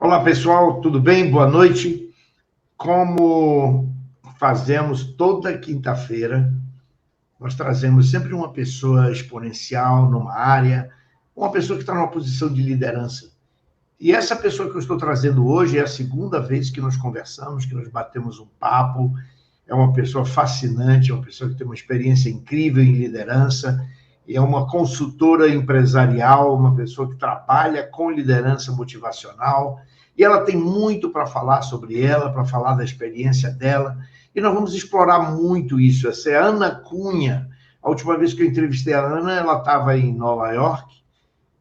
Olá, pessoal, tudo bem? Boa noite. Como fazemos toda quinta-feira, nós trazemos sempre uma pessoa exponencial numa área, uma pessoa que está numa posição de liderança. E essa pessoa que eu estou trazendo hoje é a segunda vez que nós conversamos, que nós batemos um papo. É uma pessoa fascinante, é uma pessoa que tem uma experiência incrível em liderança, é uma consultora empresarial, uma pessoa que trabalha com liderança motivacional, e ela tem muito para falar sobre ela, para falar da experiência dela, e nós vamos explorar muito isso. Essa é a Ana Cunha. A última vez que eu entrevistei a Ana, ela estava em Nova York,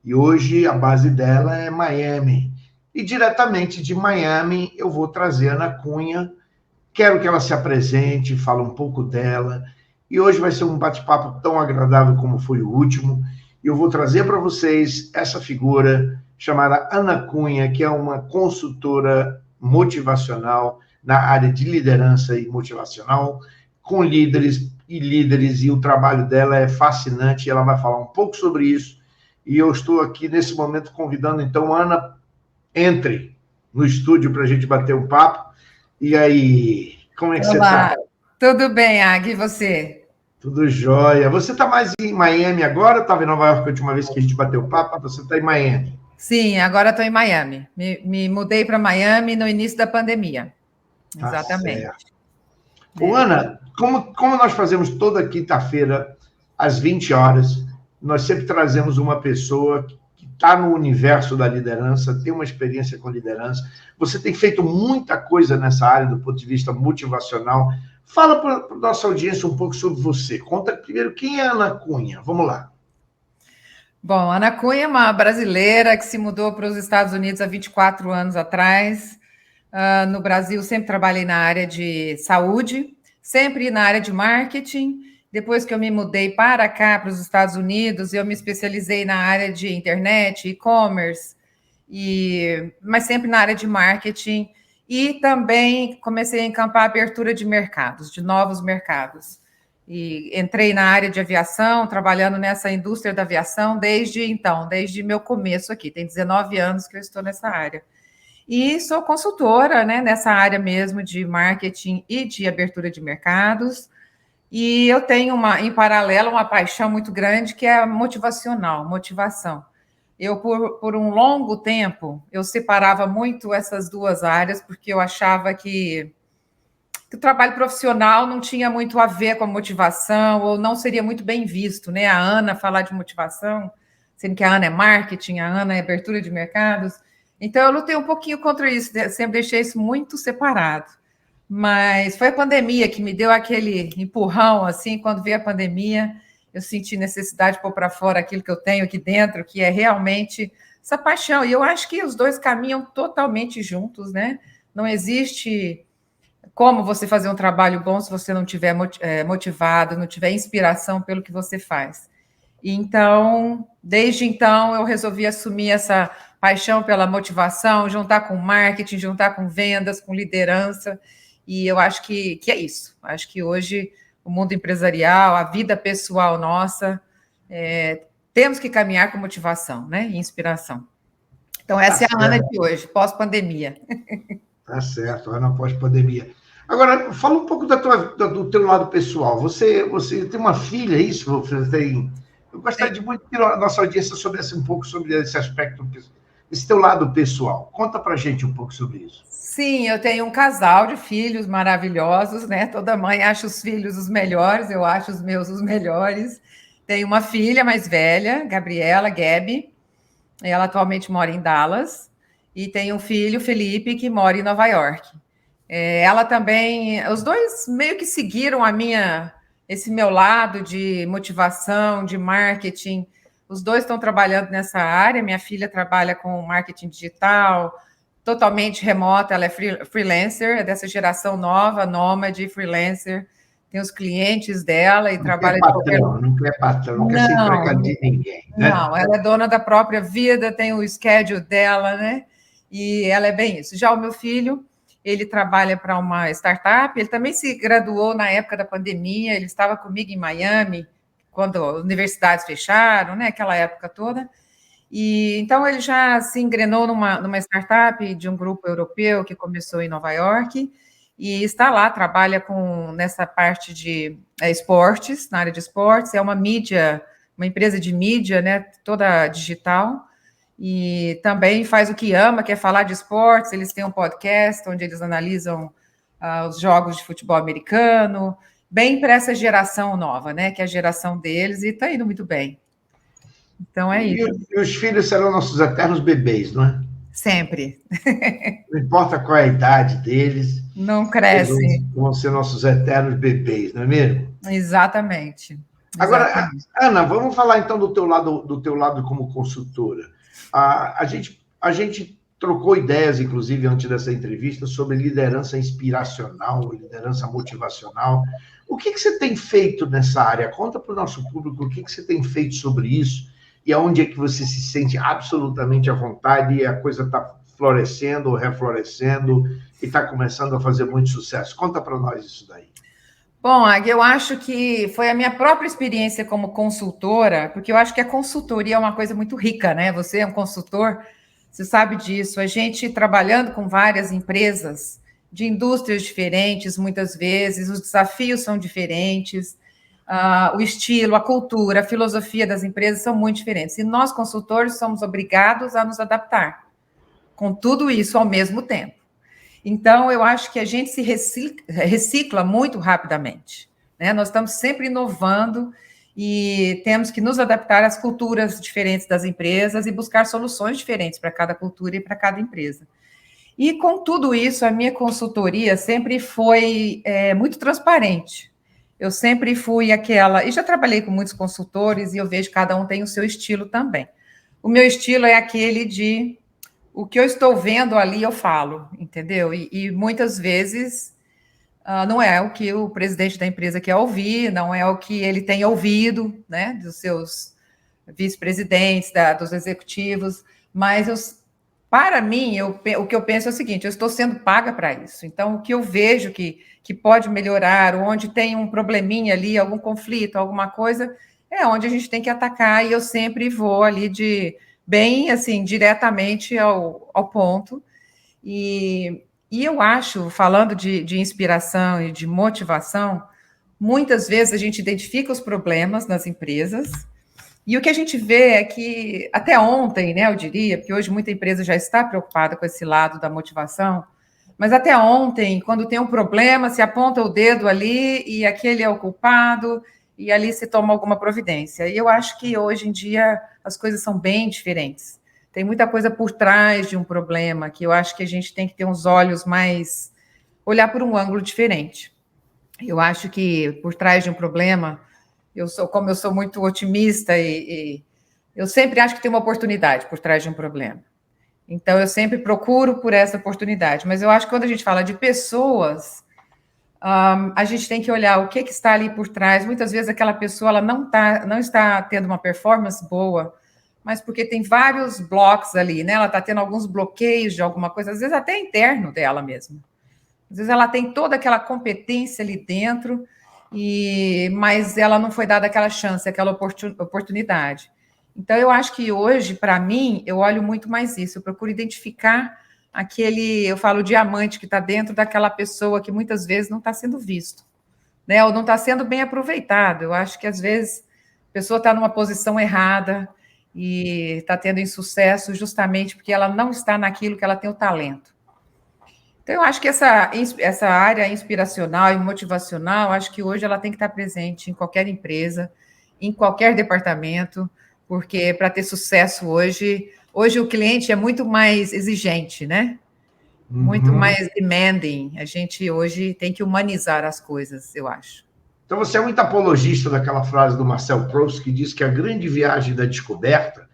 e hoje a base dela é Miami. E diretamente de Miami eu vou trazer a Ana Cunha. Quero que ela se apresente, fale um pouco dela. E hoje vai ser um bate-papo tão agradável como foi o último. E eu vou trazer para vocês essa figura chamada Ana Cunha, que é uma consultora motivacional na área de liderança e motivacional, com líderes, e o trabalho dela é fascinante. Ela vai falar um pouco sobre isso. E eu estou aqui nesse momento convidando, então, Ana, entre no estúdio para a gente bater um papo. E aí, como é que você está? Tudo bem, Agui, e você? Tudo jóia. Você está mais em Miami agora? Estava em Nova York a última vez que a gente bateu papo, você está em Miami. Sim, agora estou em Miami. Me mudei para Miami no início da pandemia. Tá Exatamente. Certo. Ana, como nós fazemos toda quinta-feira, às 20 horas, nós sempre trazemos uma pessoa que está no universo da liderança, tem uma experiência com liderança. Você tem feito muita coisa nessa área do ponto de vista motivacional. Fala para a nossa audiência um pouco sobre você. Conta primeiro quem é a Ana Cunha. Vamos lá. Bom, Ana Cunha é uma brasileira que se mudou para os Estados Unidos há 24 anos atrás. No Brasil, sempre trabalhei na área de saúde, sempre na área de marketing. Depois que eu me mudei para cá, para os Estados Unidos, eu me especializei na área de internet, e-commerce, mas sempre na área de marketing. E também comecei a encampar a abertura de mercados, de novos mercados. E entrei na área de aviação, trabalhando nessa indústria da aviação desde meu começo aqui. Tem 19 anos que eu estou nessa área. E sou consultora, né, nessa área mesmo de marketing e de abertura de mercados. E eu tenho, em paralelo, uma paixão muito grande que é a motivação. Eu, por um longo tempo, eu separava muito essas duas áreas, porque eu achava que o trabalho profissional não tinha muito a ver com a motivação, ou não seria muito bem visto, né? A Ana falar de motivação, sendo que a Ana é marketing, a Ana é abertura de mercados. Então, eu lutei um pouquinho contra isso, sempre deixei isso muito separado. Mas foi a pandemia que me deu aquele empurrão, assim, quando veio a pandemia, eu senti necessidade de pôr para fora aquilo que eu tenho aqui dentro, que é realmente essa paixão. E eu acho que os dois caminham totalmente juntos, né? Não existe como você fazer um trabalho bom se você não estiver motivado, não tiver inspiração pelo que você faz. Então, desde então, eu resolvi assumir essa paixão pela motivação, juntar com marketing, juntar com vendas, com liderança, e eu acho que é isso. Acho que hoje o mundo empresarial, a vida pessoal nossa, temos que caminhar com motivação, né? E inspiração. Então, essa é a Ana de hoje, pós-pandemia. Tá certo, Ana pós-pandemia. Agora, fala um pouco do teu lado pessoal. Você tem uma filha, é isso? Você tem... Eu gostaria de muito que a nossa audiência soubesse um pouco sobre esse aspecto, esse teu lado pessoal. Conta pra gente um pouco sobre isso. Sim, eu tenho um casal de filhos maravilhosos, né? Toda mãe acha os filhos os melhores, eu acho os meus os melhores. Tenho uma filha mais velha, Gabriela, Gabi. Ela atualmente mora em Dallas. E tem um filho, Felipe, que mora em Nova York. Ela também... Os dois meio que seguiram esse meu lado de motivação, de marketing. Os dois estão trabalhando nessa área. Minha filha trabalha com marketing digital, totalmente remota, ela é freelancer, é dessa geração nova, nômade, freelancer, tem os clientes dela e trabalha de qualquer lugar. Não quer patrão, não quer ser empregado de ninguém, né? Não, ela é dona da própria vida, tem o schedule dela, né? E ela é bem isso. Já o meu filho, ele trabalha para uma startup, ele também se graduou na época da pandemia, ele estava comigo em Miami, quando as universidades fecharam, né? Aquela época toda. E então ele já se engrenou numa startup de um grupo europeu que começou em Nova York e está lá, trabalha nessa parte de esportes, na área de esportes, é uma mídia, uma empresa de mídia, né, toda digital, e também faz o que ama, que é falar de esportes. Eles têm um podcast onde eles analisam os jogos de futebol americano, bem para essa geração nova, né, que é a geração deles, e está indo muito bem. Então é isso. E os filhos serão nossos eternos bebês, não é? Sempre. Não importa qual é a idade deles, Não eles cresce. vão ser nossos eternos bebês, não é mesmo? Exatamente. Agora, Ana, vamos falar então do teu lado como consultora. A gente trocou ideias, inclusive, antes dessa entrevista, sobre liderança inspiracional, liderança motivacional. O que você tem feito nessa área? Conta para o nosso público o que você tem feito sobre isso e aonde é que você se sente absolutamente à vontade e a coisa está florescendo ou reflorescendo e está começando a fazer muito sucesso. Conta para nós isso daí. Bom, Agui, eu acho que foi a minha própria experiência como consultora, porque eu acho que a consultoria é uma coisa muito rica, né? Você é um consultor, você sabe disso. A gente trabalhando com várias empresas de indústrias diferentes, muitas vezes, os desafios são diferentes, o estilo, a cultura, a filosofia das empresas são muito diferentes. E nós, consultores, somos obrigados a nos adaptar com tudo isso ao mesmo tempo. Então, eu acho que a gente se recicla muito rapidamente, né? Nós estamos sempre inovando e temos que nos adaptar às culturas diferentes das empresas e buscar soluções diferentes para cada cultura e para cada empresa. E com tudo isso, a minha consultoria sempre foi muito transparente. Eu sempre fui aquela... E já trabalhei com muitos consultores e eu vejo que cada um tem o seu estilo também. O meu estilo é aquele de... O que eu estou vendo ali, eu falo, entendeu? E muitas vezes não é o que o presidente da empresa quer ouvir, não é o que ele tem ouvido, né, dos seus vice-presidentes, dos executivos, mas para mim, o que eu penso é o seguinte: eu estou sendo paga para isso. Então, o que eu vejo que pode melhorar, onde tem um probleminha ali, algum conflito, alguma coisa, é onde a gente tem que atacar, e eu sempre vou ali bem, assim, diretamente ao ponto. E eu acho, falando de inspiração e de motivação, muitas vezes a gente identifica os problemas nas empresas, e o que a gente vê é que, até ontem, né, eu diria, porque hoje muita empresa já está preocupada com esse lado da motivação, mas até ontem, quando tem um problema, se aponta o dedo ali e aquele é o culpado, e ali se toma alguma providência. E eu acho que hoje em dia as coisas são bem diferentes. Tem muita coisa por trás de um problema, que eu acho que a gente tem que ter uns olhos mais... olhar por um ângulo diferente. Eu acho que por trás de um problema, como eu sou muito otimista e eu sempre acho que tem uma oportunidade por trás de um problema. Então, eu sempre procuro por essa oportunidade. Mas eu acho que quando a gente fala de pessoas... a gente tem que olhar o que está ali por trás. Muitas vezes aquela pessoa ela não está tendo uma performance boa, mas porque tem vários blocos ali, né? Ela está tendo alguns bloqueios de alguma coisa, às vezes até interno dela mesma. Às vezes ela tem toda aquela competência ali dentro, mas ela não foi dada aquela chance, aquela oportunidade. Então, eu acho que hoje, para mim, eu olho muito mais isso. Eu procuro identificar eu falo, diamante que está dentro daquela pessoa que muitas vezes não está sendo visto, né? Ou não está sendo bem aproveitado. Eu acho que, às vezes, a pessoa está numa posição errada e está tendo insucesso justamente porque ela não está naquilo que ela tem o talento. Então, eu acho que essa área inspiracional e motivacional, acho que hoje ela tem que estar presente em qualquer empresa, em qualquer departamento, porque para ter sucesso hoje o cliente é muito mais exigente, né? Muito mais demanding. A gente hoje tem que humanizar as coisas, eu acho. Então, você é muito apologista daquela frase do Marcel Proust, que diz que a grande viagem da descoberta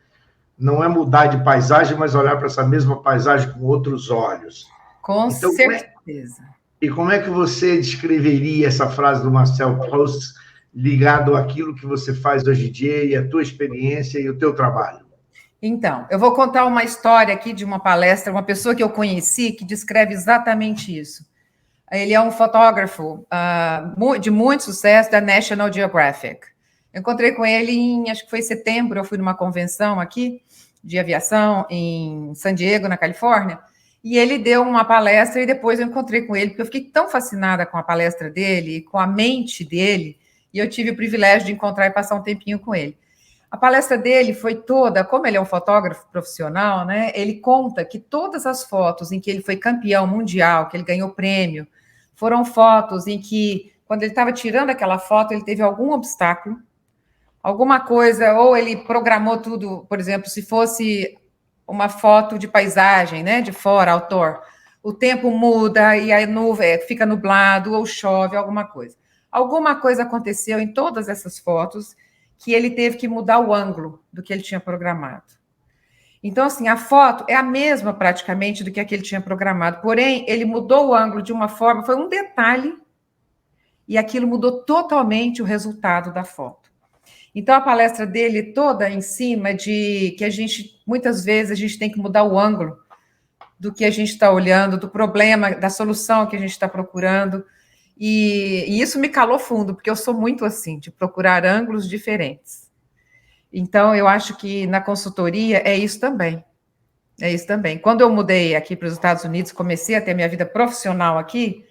não é mudar de paisagem, mas olhar para essa mesma paisagem com outros olhos. Com certeza. E como é que você descreveria essa frase do Marcel Proust ligado àquilo que você faz hoje em dia e a tua experiência e o teu trabalho? Então, eu vou contar uma história aqui de uma palestra, uma pessoa que eu conheci que descreve exatamente isso. Ele é um fotógrafo de muito sucesso da National Geographic. Eu encontrei com ele acho que foi em setembro, eu fui numa convenção aqui, de aviação em San Diego, na Califórnia, e ele deu uma palestra e depois eu encontrei com ele, porque eu fiquei tão fascinada com a palestra dele, com a mente dele, e eu tive o privilégio de encontrar e passar um tempinho com ele. A palestra dele foi toda, como ele é um fotógrafo profissional, né? Ele conta que todas as fotos em que ele foi campeão mundial, que ele ganhou prêmio, foram fotos em que, quando ele estava tirando aquela foto, ele teve algum obstáculo, alguma coisa, ou ele programou tudo, por exemplo, se fosse uma foto de paisagem, né? De fora, outdoor, o tempo muda e a nuvem fica nublado ou chove, alguma coisa. Alguma coisa aconteceu em todas essas fotos que ele teve que mudar o ângulo do que ele tinha programado. Então, assim, a foto é a mesma praticamente do que a que ele tinha programado, porém, ele mudou o ângulo de uma forma, foi um detalhe, e aquilo mudou totalmente o resultado da foto. Então, a palestra dele toda em cima de que muitas vezes, a gente tem que mudar o ângulo do que a gente está olhando, do problema, da solução que a gente está procurando. E isso me calou fundo, porque eu sou muito assim, de procurar ângulos diferentes. Então, eu acho que na consultoria é isso também. É isso também. Quando eu mudei aqui para os Estados Unidos, comecei a ter minha vida profissional aqui,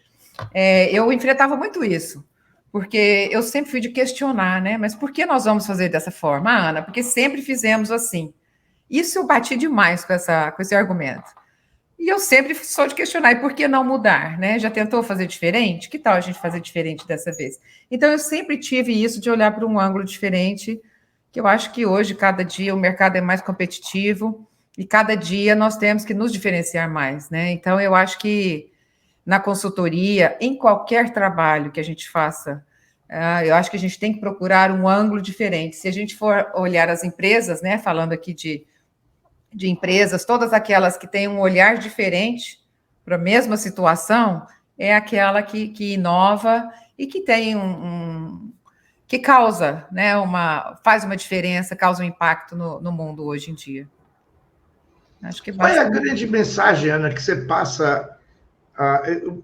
eu enfrentava muito isso, porque eu sempre fui de questionar, né? Mas por que nós vamos fazer dessa forma, Ana? Porque sempre fizemos assim. Isso eu bati demais com esse argumento. E eu sempre sou de questionar, e por que não mudar, né? Já tentou fazer diferente? Que tal a gente fazer diferente dessa vez? Então, eu sempre tive isso de olhar para um ângulo diferente, que eu acho que hoje, cada dia, o mercado é mais competitivo, e cada dia nós temos que nos diferenciar mais, né? Então, eu acho que na consultoria, em qualquer trabalho que a gente faça, eu acho que a gente tem que procurar um ângulo diferente. Se a gente for olhar as empresas, né? Falando aqui de empresas, todas aquelas que têm um olhar diferente para a mesma situação, é aquela que inova e que tem que causa, né, faz uma diferença, causa um impacto no mundo hoje em dia. Acho que Qual é a basta... grande mensagem, Ana, que você passa?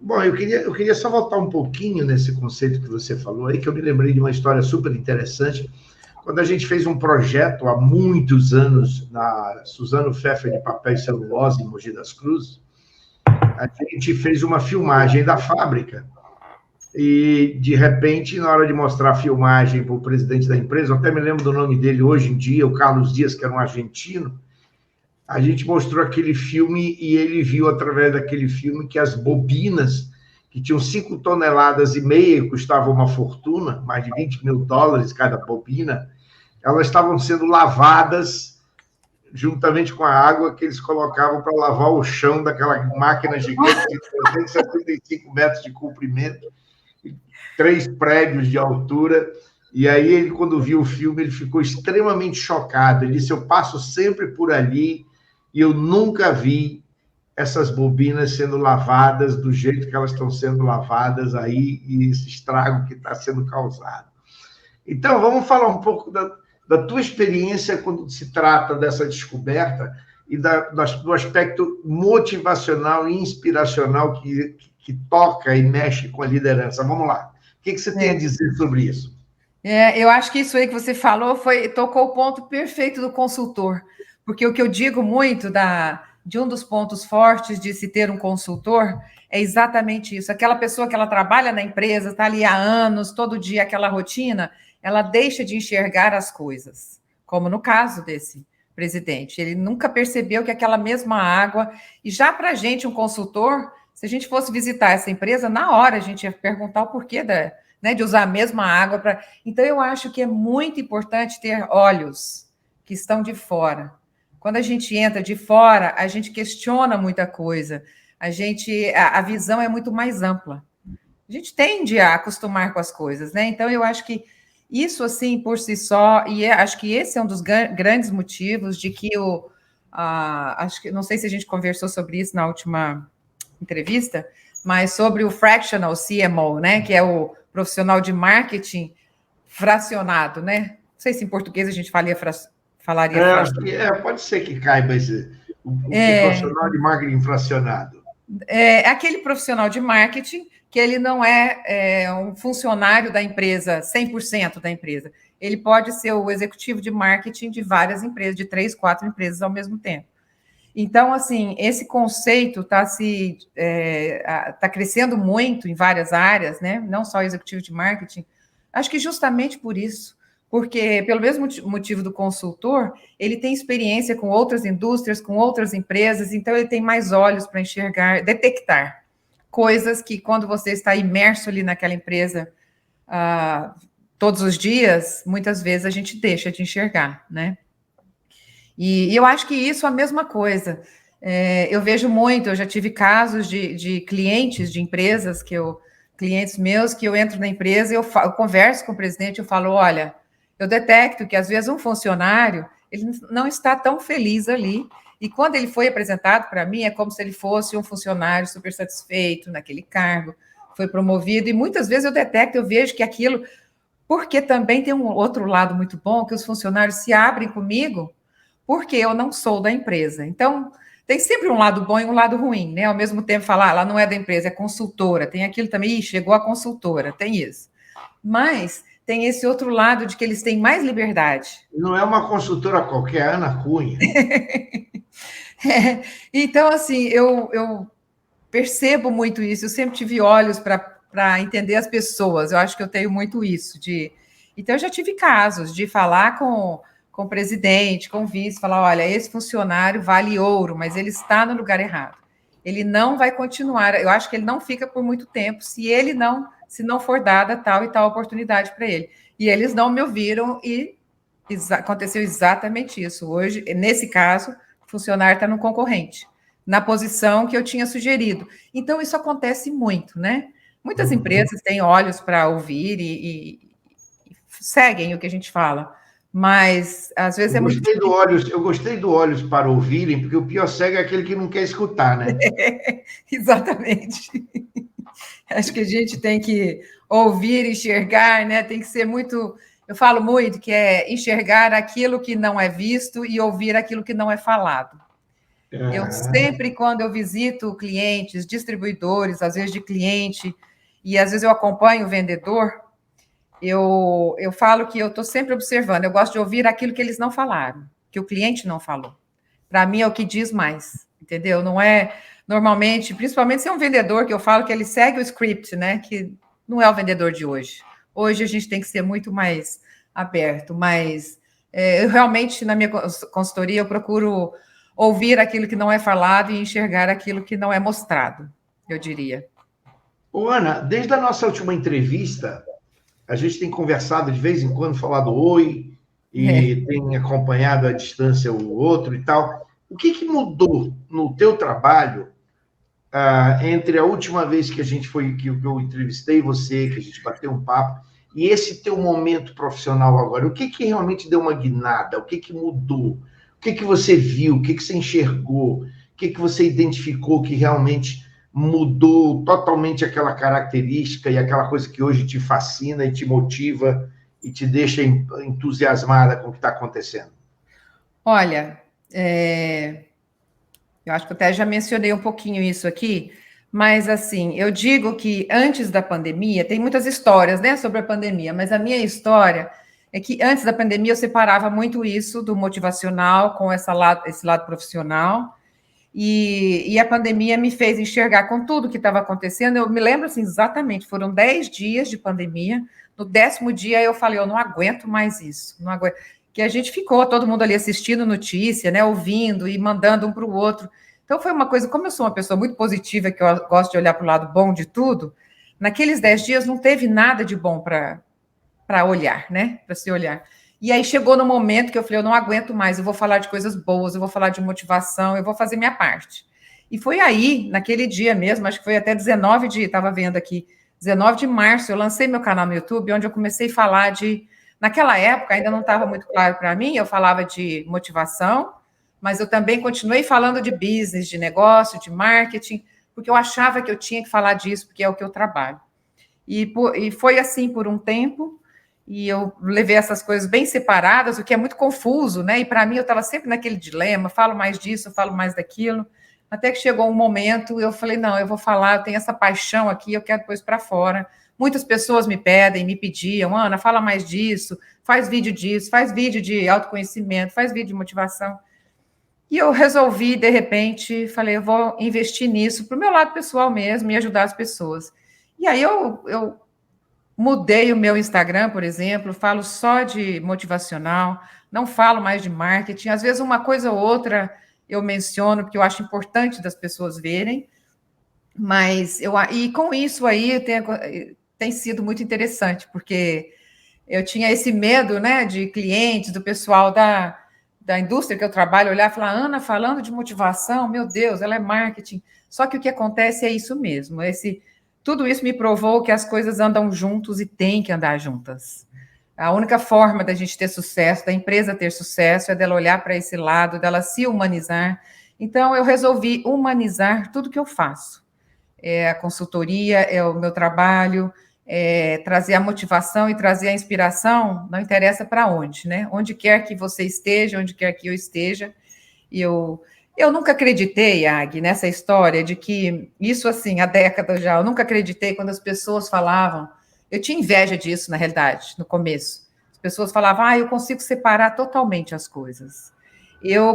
Bom, eu queria só voltar um pouquinho nesse conceito que você falou aí, que eu me lembrei de uma história super interessante. Quando a gente fez um projeto há muitos anos na Suzano Pfeffer de Papel e Celulose, em Mogi das Cruzes, a gente fez uma filmagem da fábrica e, de repente, na hora de mostrar a filmagem para o presidente da empresa, eu até me lembro do nome dele hoje em dia, o Carlos Dias, que era um argentino, a gente mostrou aquele filme e ele viu, através daquele filme, que as bobinas, que tinham 5,5 toneladas, custavam uma fortuna, mais de $20 mil cada bobina, elas estavam sendo lavadas juntamente com a água que eles colocavam para lavar o chão daquela máquina gigante de 375 metros de comprimento, 3 prédios de altura. E aí, ele, quando viu o filme, ele ficou extremamente chocado. Ele disse, eu passo sempre por ali e eu nunca vi essas bobinas sendo lavadas do jeito que elas estão sendo lavadas aí e esse estrago que está sendo causado. Então, vamos falar um pouco da tua experiência quando se trata dessa descoberta e do aspecto motivacional e inspiracional que toca e mexe com a liderança. Vamos lá. O que você tem a dizer sobre isso? Eu acho que isso aí que você falou tocou o ponto perfeito do consultor, porque o que eu digo muito de um dos pontos fortes de se ter um consultor é exatamente isso. Aquela pessoa que ela trabalha na empresa, está ali há anos, todo dia aquela rotina, ela deixa de enxergar as coisas, como no caso desse presidente. Ele nunca percebeu que aquela mesma água... E já para a gente, um consultor, se a gente fosse visitar essa empresa, na hora a gente ia perguntar o porquê de usar a mesma água. Então, eu acho que é muito importante ter olhos que estão de fora. Quando a gente entra de fora, a gente questiona muita coisa. A visão é muito mais ampla. A gente tende a acostumar com as coisas, né? Então, eu acho que isso, assim, por si só, acho que esse é um dos grandes motivos de que acho que, não sei se a gente conversou sobre isso na última entrevista, mas sobre o fractional CMO, né? Que é o profissional de marketing fracionado, né? Não sei se em português a gente falaria fracionado. Pode ser que caiba o profissional de marketing fracionado. É aquele profissional de marketing que ele não é um funcionário da empresa, 100% da empresa. Ele pode ser o executivo de marketing de várias empresas, de 3, 4 empresas ao mesmo tempo. Então, assim, esse conceito tá crescendo muito em várias áreas, né? Não só executivo de marketing. Acho que justamente por isso, porque pelo mesmo motivo do consultor, ele tem experiência com outras indústrias, com outras empresas, então ele tem mais olhos para enxergar, detectar coisas que quando você está imerso ali naquela empresa todos os dias, muitas vezes a gente deixa de enxergar, né? E eu acho que isso é a mesma coisa. Eu vejo muito, eu já tive casos de clientes de empresas, clientes meus, que eu entro na empresa e eu converso com o presidente, eu falo, olha, eu detecto que às vezes um funcionário, ele não está tão feliz ali, e quando ele foi apresentado para mim, é como se ele fosse um funcionário super satisfeito naquele cargo, foi promovido, e muitas vezes eu detecto, eu vejo que aquilo, porque também tem um outro lado muito bom, que os funcionários se abrem comigo, porque eu não sou da empresa. Então, tem sempre um lado bom e um lado ruim, né? Ao mesmo tempo, falar, ela não é da empresa, é consultora. Tem aquilo também, chegou a consultora, tem isso. Mas tem esse outro lado de que eles têm mais liberdade. Não é uma consultora qualquer, é Ana Cunha. Então, assim, eu percebo muito isso. Eu sempre tive olhos para entender as pessoas. Eu acho que eu tenho muito isso. Então, eu já tive casos de falar com o presidente, com o vice, falar: olha, esse funcionário vale ouro, mas ele está no lugar errado. Ele não vai continuar. Eu acho que ele não fica por muito tempo se não for dada tal e tal oportunidade para ele. E eles não me ouviram e aconteceu exatamente isso. Hoje, nesse caso, o funcionário está no concorrente, na posição que eu tinha sugerido. Então, isso acontece muito, né? Muitas empresas têm olhos para ouvir e seguem o que a gente fala, mas às vezes é muito difícil. Eu gostei do olhos para ouvirem, porque o pior cego é aquele que não quer escutar, né? Exatamente. Acho que a gente tem que ouvir, enxergar, né? Tem que ser muito. Eu falo muito que é enxergar aquilo que não é visto e ouvir aquilo que não é falado. Eu sempre, quando eu visito clientes, distribuidores, às vezes de cliente, e às vezes eu acompanho o vendedor, eu falo que eu estou sempre observando, eu gosto de ouvir aquilo que eles não falaram, que o cliente não falou. Para mim é o que diz mais, entendeu? Não é normalmente, principalmente se é um vendedor que eu falo que ele segue o script, né? Que não é o vendedor de hoje. Hoje a gente tem que ser muito mais aberto, mas eu realmente, na minha consultoria, eu procuro ouvir aquilo que não é falado e enxergar aquilo que não é mostrado, eu diria. Ô, Ana, desde a nossa última entrevista, a gente tem conversado de vez em quando, falado oi, e tem acompanhado à distância o outro e tal. O que mudou no teu trabalho entre a última vez que que eu entrevistei você, que a gente bateu um papo, e esse teu momento profissional agora? O que realmente deu uma guinada? O que mudou? O que você viu? O que você enxergou? O que você identificou que realmente mudou totalmente aquela característica e aquela coisa que hoje te fascina e te motiva e te deixa entusiasmada com o que está acontecendo? Olha, eu acho que eu até já mencionei um pouquinho isso aqui, mas assim, eu digo que antes da pandemia, tem muitas histórias, né, sobre a pandemia, mas a minha história é que antes da pandemia eu separava muito isso do motivacional com esse lado profissional, e a pandemia me fez enxergar com tudo que estava acontecendo. Eu me lembro assim, exatamente, foram 10 dias de pandemia. No 10º dia eu falei, eu não aguento mais isso, não aguento. Que a gente ficou, todo mundo ali assistindo notícia, né, ouvindo e mandando um para o outro. Então foi uma coisa, como eu sou uma pessoa muito positiva, que eu gosto de olhar para o lado bom de tudo, naqueles 10 dias não teve nada de bom para olhar, né, para se olhar. E aí chegou no momento que eu falei, eu não aguento mais, eu vou falar de coisas boas, eu vou falar de motivação, eu vou fazer minha parte. E foi aí, naquele dia mesmo, acho que foi até 19 de, estava vendo aqui, 19 de março, eu lancei meu canal no YouTube, onde eu comecei a falar naquela época ainda não estava muito claro para mim, eu falava de motivação, mas eu também continuei falando de business, de negócio, de marketing, porque eu achava que eu tinha que falar disso, porque é o que eu trabalho. E foi assim por um tempo, e eu levei essas coisas bem separadas, o que é muito confuso, né? E para mim eu estava sempre naquele dilema, falo mais disso, falo mais daquilo, até que chegou um momento, eu falei, não, eu vou falar, eu tenho essa paixão aqui, eu quero pôr isso para fora. Muitas pessoas me pediam, Ana, fala mais disso, faz vídeo disso, faz vídeo de autoconhecimento, faz vídeo de motivação. E eu resolvi, de repente, falei, eu vou investir nisso para o meu lado pessoal mesmo e ajudar as pessoas. E aí eu mudei o meu Instagram, por exemplo, falo só de motivacional, não falo mais de marketing. Às vezes uma coisa ou outra eu menciono, porque eu acho importante das pessoas verem, mas e com isso aí tem sido muito interessante, porque eu tinha esse medo, né, de clientes, do pessoal da indústria que eu trabalho, olhar e falar, Ana, falando de motivação, meu Deus, ela é marketing. Só que o que acontece é isso mesmo, tudo isso me provou que as coisas andam juntos e tem que andar juntas. A única forma da gente ter sucesso, da empresa ter sucesso, é dela olhar para esse lado, dela se humanizar. Então, eu resolvi humanizar tudo que eu faço. É a consultoria, é o meu trabalho, trazer a motivação e trazer a inspiração, não interessa para onde, né? Onde quer que você esteja, onde quer que eu esteja. E eu nunca acreditei, Ag, nessa história de que isso, assim, há décadas já, eu nunca acreditei quando as pessoas falavam, eu tinha inveja disso, na realidade, no começo. As pessoas falavam, eu consigo separar totalmente as coisas.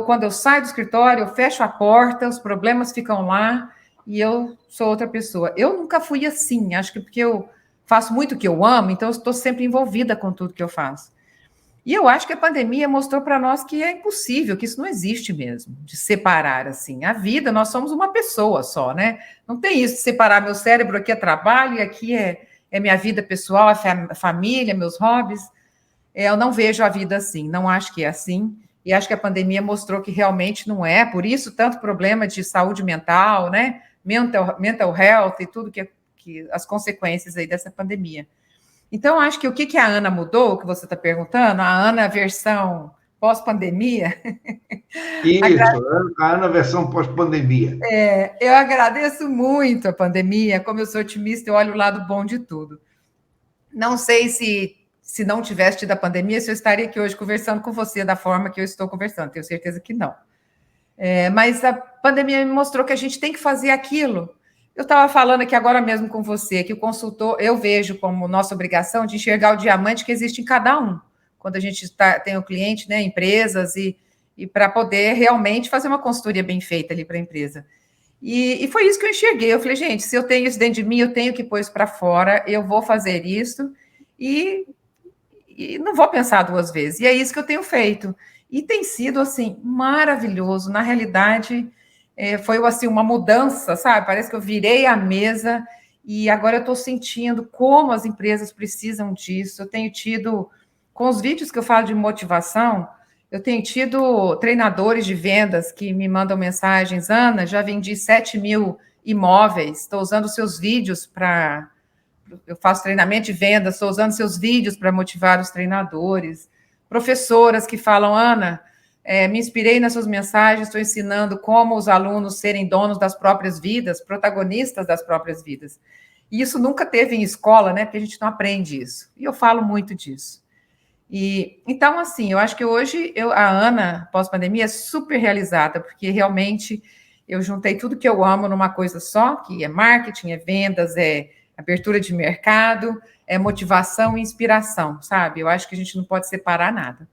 Quando eu saio do escritório, eu fecho a porta, os problemas ficam lá e eu sou outra pessoa. Eu nunca fui assim, acho que porque eu faço muito o que eu amo, então eu estou sempre envolvida com tudo que eu faço. E eu acho que a pandemia mostrou para nós que é impossível, que isso não existe mesmo, de separar assim. A vida, nós somos uma pessoa só, né? Não tem isso de separar meu cérebro, aqui é trabalho e aqui é minha vida pessoal, a família, meus hobbies. Eu não vejo a vida assim, não acho que é assim. E acho que a pandemia mostrou que realmente não é, por isso tanto problema de saúde mental, né? Mental health e tudo que as consequências aí dessa pandemia. Então, acho que o que a Ana mudou, que você está perguntando, a Ana versão pós-pandemia. Isso, a Ana versão pós-pandemia. Eu agradeço muito a pandemia, como eu sou otimista, eu olho o lado bom de tudo. Não sei se não tivesse tido a pandemia, se eu estaria aqui hoje conversando com você da forma que eu estou conversando, tenho certeza que não. Mas a pandemia me mostrou que a gente tem que fazer aquilo. Eu estava falando aqui agora mesmo com você, que o consultor, eu vejo como nossa obrigação de enxergar o diamante que existe em cada um. Quando a gente tem o cliente, né, empresas, e para poder realmente fazer uma consultoria bem feita ali para a empresa. E foi isso que eu enxerguei. Eu falei, gente, se eu tenho isso dentro de mim, eu tenho que pôr isso para fora, eu vou fazer isso e não vou pensar duas vezes. E é isso que eu tenho feito. E tem sido, assim, maravilhoso. Na realidade, foi, assim, uma mudança, sabe? Parece que eu virei a mesa e agora eu estou sentindo como as empresas precisam disso. Eu tenho tido, com os vídeos que eu falo de motivação, eu tenho tido treinadores de vendas que me mandam mensagens, Ana, já vendi 7 mil imóveis, estou usando seus vídeos para... Eu faço treinamento de vendas, estou usando seus vídeos para motivar os treinadores. Professoras que falam, Ana, me inspirei nas suas mensagens, estou ensinando como os alunos serem donos das próprias vidas, protagonistas das próprias vidas. E isso nunca teve em escola, né? Porque a gente não aprende isso. E eu falo muito disso. Então, assim, eu acho que hoje a Ana, pós-pandemia, é super realizada, porque realmente eu juntei tudo que eu amo numa coisa só, que é marketing, é vendas, é abertura de mercado, é motivação e inspiração, sabe? Eu acho que a gente não pode separar nada.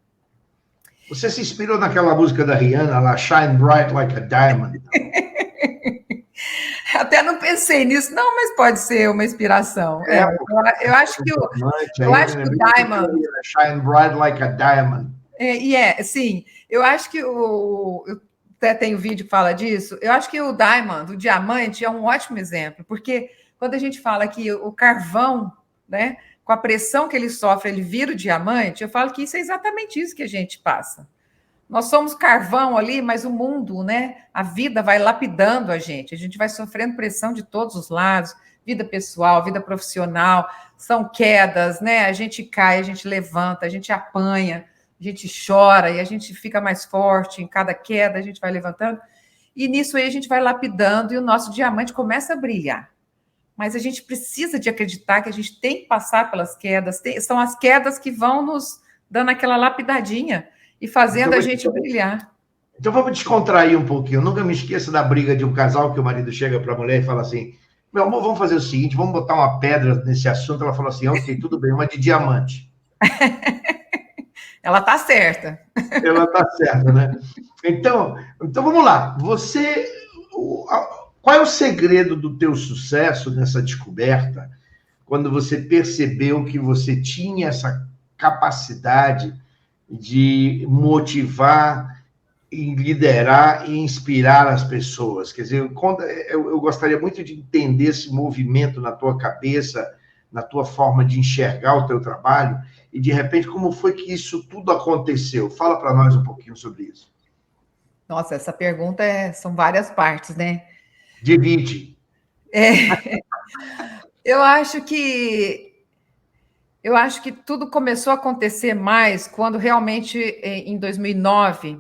Você se inspirou naquela música da Rihanna, lá, Shine Bright Like a Diamond? Até não pensei nisso, não, mas pode ser uma inspiração. Eu acho que o Diamond... Shine Bright Like a Diamond. Sim, eu acho que eu até tenho vídeo que fala disso, eu acho que o Diamond, o diamante, é um ótimo exemplo, porque quando a gente fala que o carvão, né, com a pressão que ele sofre, ele vira o diamante, eu falo que isso é exatamente isso que a gente passa. Nós somos carvão ali, mas o mundo, né, a vida vai lapidando a gente vai sofrendo pressão de todos os lados, vida pessoal, vida profissional, são quedas, né, a gente cai, a gente levanta, a gente apanha, a gente chora e a gente fica mais forte, em cada queda a gente vai levantando, e nisso aí a gente vai lapidando e o nosso diamante começa a brilhar. Mas a gente precisa de acreditar que a gente tem que passar pelas quedas, são as quedas que vão nos dando aquela lapidadinha e fazendo a gente brilhar. Então vamos descontrair um pouquinho. Eu nunca me esqueço da briga de um casal que o marido chega para a mulher e fala assim: meu amor, vamos fazer o seguinte, vamos botar uma pedra nesse assunto. Ela falou assim: ok, tudo bem, uma de diamante. Ela está certa. Ela está certa, né? Então vamos lá. Qual é o segredo do teu sucesso nessa descoberta? Quando você percebeu que você tinha essa capacidade de motivar, e liderar e inspirar as pessoas. Quer dizer, eu gostaria muito de entender esse movimento na tua cabeça, na tua forma de enxergar o teu trabalho, e de repente, como foi que isso tudo aconteceu? Fala para nós um pouquinho sobre isso. Nossa, essa pergunta são várias partes, né? Divide. Eu acho que tudo começou a acontecer mais quando realmente, em 2009,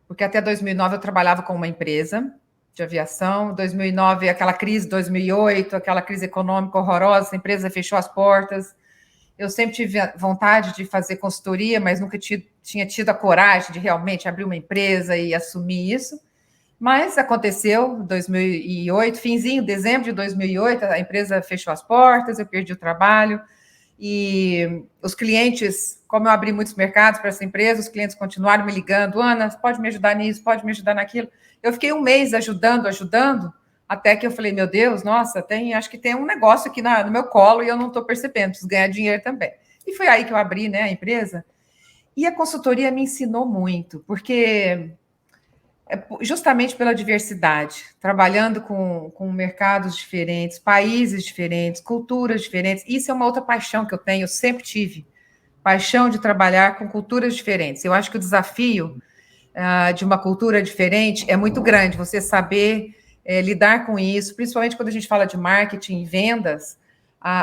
porque até 2009 eu trabalhava com uma empresa de aviação, 2009, aquela crise, 2008, aquela crise econômica horrorosa, a empresa fechou as portas. Eu sempre tive vontade de fazer consultoria, mas nunca tinha tido a coragem de realmente abrir uma empresa e assumir isso. Mas aconteceu em 2008, finzinho, dezembro de 2008, a empresa fechou as portas, eu perdi o trabalho. E os clientes, como eu abri muitos mercados para essa empresa, os clientes continuaram me ligando: Ana, pode me ajudar nisso, pode me ajudar naquilo. Eu fiquei um mês ajudando, até que eu falei: meu Deus, nossa, acho que tem um negócio aqui no meu colo e eu não estou percebendo, preciso ganhar dinheiro também. E foi aí que eu abri, né, a empresa. E a consultoria me ensinou muito, porque justamente pela diversidade, trabalhando com mercados diferentes, países diferentes, culturas diferentes. Isso é uma outra paixão que eu tenho, eu sempre tive, paixão de trabalhar com culturas diferentes. Eu acho que o desafio de uma cultura diferente é muito grande, você saber lidar com isso, principalmente quando a gente fala de marketing e vendas.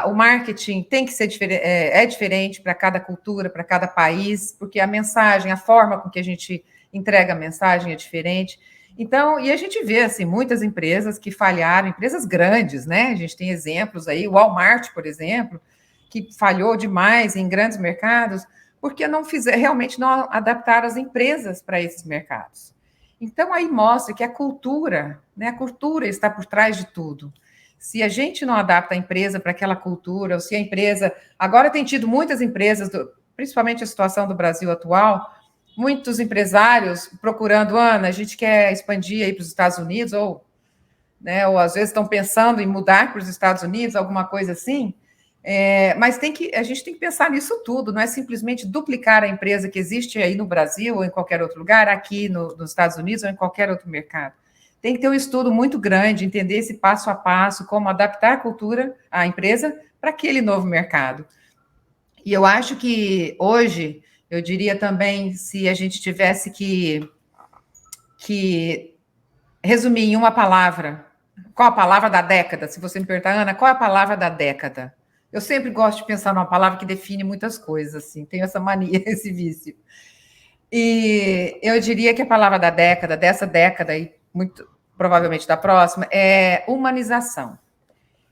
O marketing tem que ser diferente para cada cultura, para cada país, porque a mensagem, a forma com que a gente entrega a mensagem é diferente. Então, e a gente vê, assim, muitas empresas que falharam, empresas grandes, né? A gente tem exemplos aí, o Walmart, por exemplo, que falhou demais em grandes mercados, porque realmente não adaptaram as empresas para esses mercados. Então, aí mostra que a cultura, né? A cultura está por trás de tudo. Se a gente não adapta a empresa para aquela cultura, ou se a empresa... Agora tem tido muitas empresas, principalmente a situação do Brasil atual, muitos empresários procurando: Ana, a gente quer expandir aí para os Estados Unidos, ou às vezes estão pensando em mudar para os Estados Unidos, alguma coisa assim, mas a gente tem que pensar nisso tudo, não é simplesmente duplicar a empresa que existe aí no Brasil ou em qualquer outro lugar, aqui nos Estados Unidos ou em qualquer outro mercado. Tem que ter um estudo muito grande, entender esse passo a passo, como adaptar a cultura, a empresa, para aquele novo mercado. E eu acho que hoje, eu diria também, se a gente tivesse que resumir em uma palavra, qual a palavra da década? Se você me perguntar: Ana, qual é a palavra da década? Eu sempre gosto de pensar numa palavra que define muitas coisas, assim, tenho essa mania, esse vício. E eu diria que a palavra da década, dessa década e muito provavelmente da próxima, é humanização.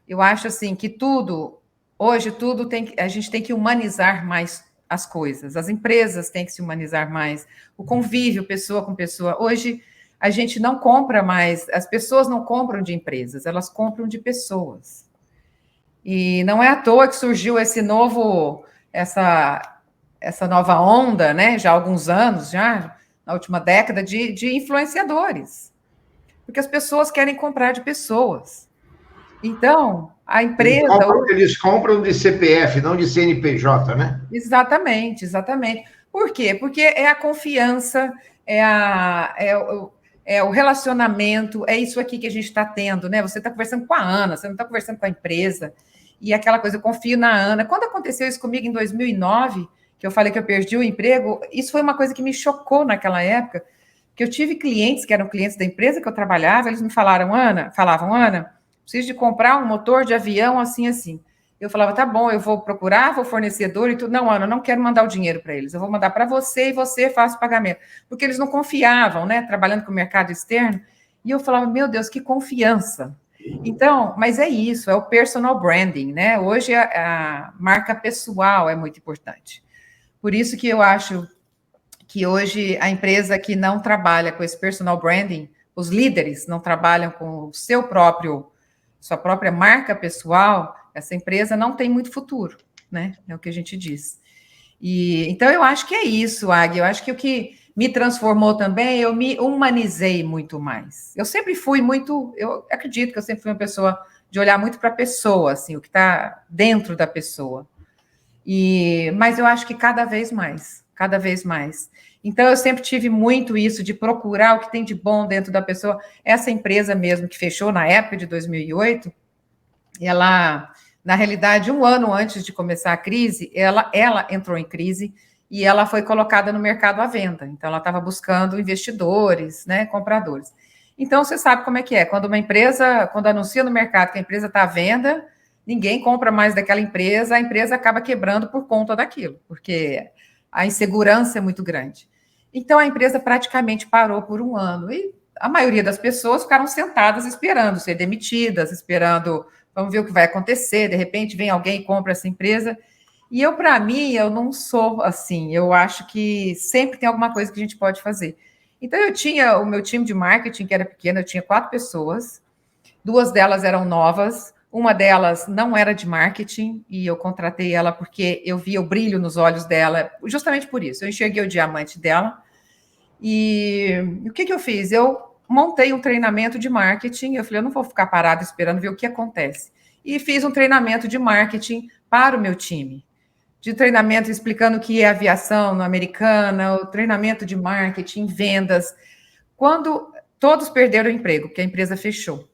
Eu acho, assim, que hoje a gente tem que humanizar mais as coisas, as empresas têm que se humanizar mais, o convívio, pessoa com pessoa. Hoje, a gente não compra mais, as pessoas não compram de empresas, elas compram de pessoas. E não é à toa que surgiu essa nova onda, né, já há alguns anos, já na última década, de influenciadores. Porque as pessoas querem comprar de pessoas. Então, a empresa... Eles compram de CPF, não de CNPJ, né? Exatamente. Por quê? Porque é a confiança, é o relacionamento, é isso aqui que a gente está tendo, né? Você está conversando com a Ana, você não está conversando com a empresa. E aquela coisa, eu confio na Ana. Quando aconteceu isso comigo em 2009, que eu falei que eu perdi o emprego, isso foi uma coisa que me chocou naquela época, que eu tive clientes que eram clientes da empresa que eu trabalhava, eles me falavam: Ana, preciso de comprar um motor de avião assim, assim. Eu falava: tá bom, eu vou procurar, vou fornecedor e tudo. Não, Ana, eu não quero mandar o dinheiro para eles, eu vou mandar para você e você faz o pagamento. Porque eles não confiavam, né, trabalhando com o mercado externo. E eu falava: meu Deus, que confiança. Então, mas é isso, é o personal branding, né? Hoje a marca pessoal é muito importante. Por isso que eu acho que hoje a empresa que não trabalha com esse personal branding, os líderes não trabalham com o sua própria marca pessoal, essa empresa não tem muito futuro, né? É o que a gente diz. E então eu acho que é isso, Águia. Eu acho que o que me transformou também, eu me humanizei muito mais. Eu sempre fui muito, eu acredito que eu sempre fui uma pessoa de olhar muito para a pessoa, assim, o que está dentro da pessoa. Mas eu acho que cada vez mais, cada vez mais. Então, eu sempre tive muito isso de procurar o que tem de bom dentro da pessoa. Essa empresa mesmo que fechou na época de 2008, ela, na realidade, um ano antes de começar a crise, ela entrou em crise e ela foi colocada no mercado à venda. Então, ela estava buscando investidores, né, compradores. Então, você sabe como é que é. Quando uma empresa, quando anuncia no mercado que a empresa está à venda, ninguém compra mais daquela empresa, a empresa acaba quebrando por conta daquilo, porque a insegurança é muito grande. Então, a empresa praticamente parou por um ano e a maioria das pessoas ficaram sentadas esperando ser demitidas, esperando, vamos ver o que vai acontecer, de repente vem alguém e compra essa empresa. E eu, para mim, eu não sou assim, eu acho que sempre tem alguma coisa que a gente pode fazer. Então, eu tinha o meu time de marketing, que era pequeno, eu tinha 4 pessoas, 2 delas eram novas, uma delas não era de marketing, e eu contratei ela porque eu via o brilho nos olhos dela, justamente por isso, eu enxerguei o diamante dela. E o que eu fiz? Eu montei um treinamento de marketing, eu falei, eu não vou ficar parada esperando ver o que acontece. E fiz um treinamento de marketing para o meu time, de treinamento explicando o que é aviação na Americana, o treinamento de marketing, vendas, quando todos perderam o emprego, porque a empresa fechou.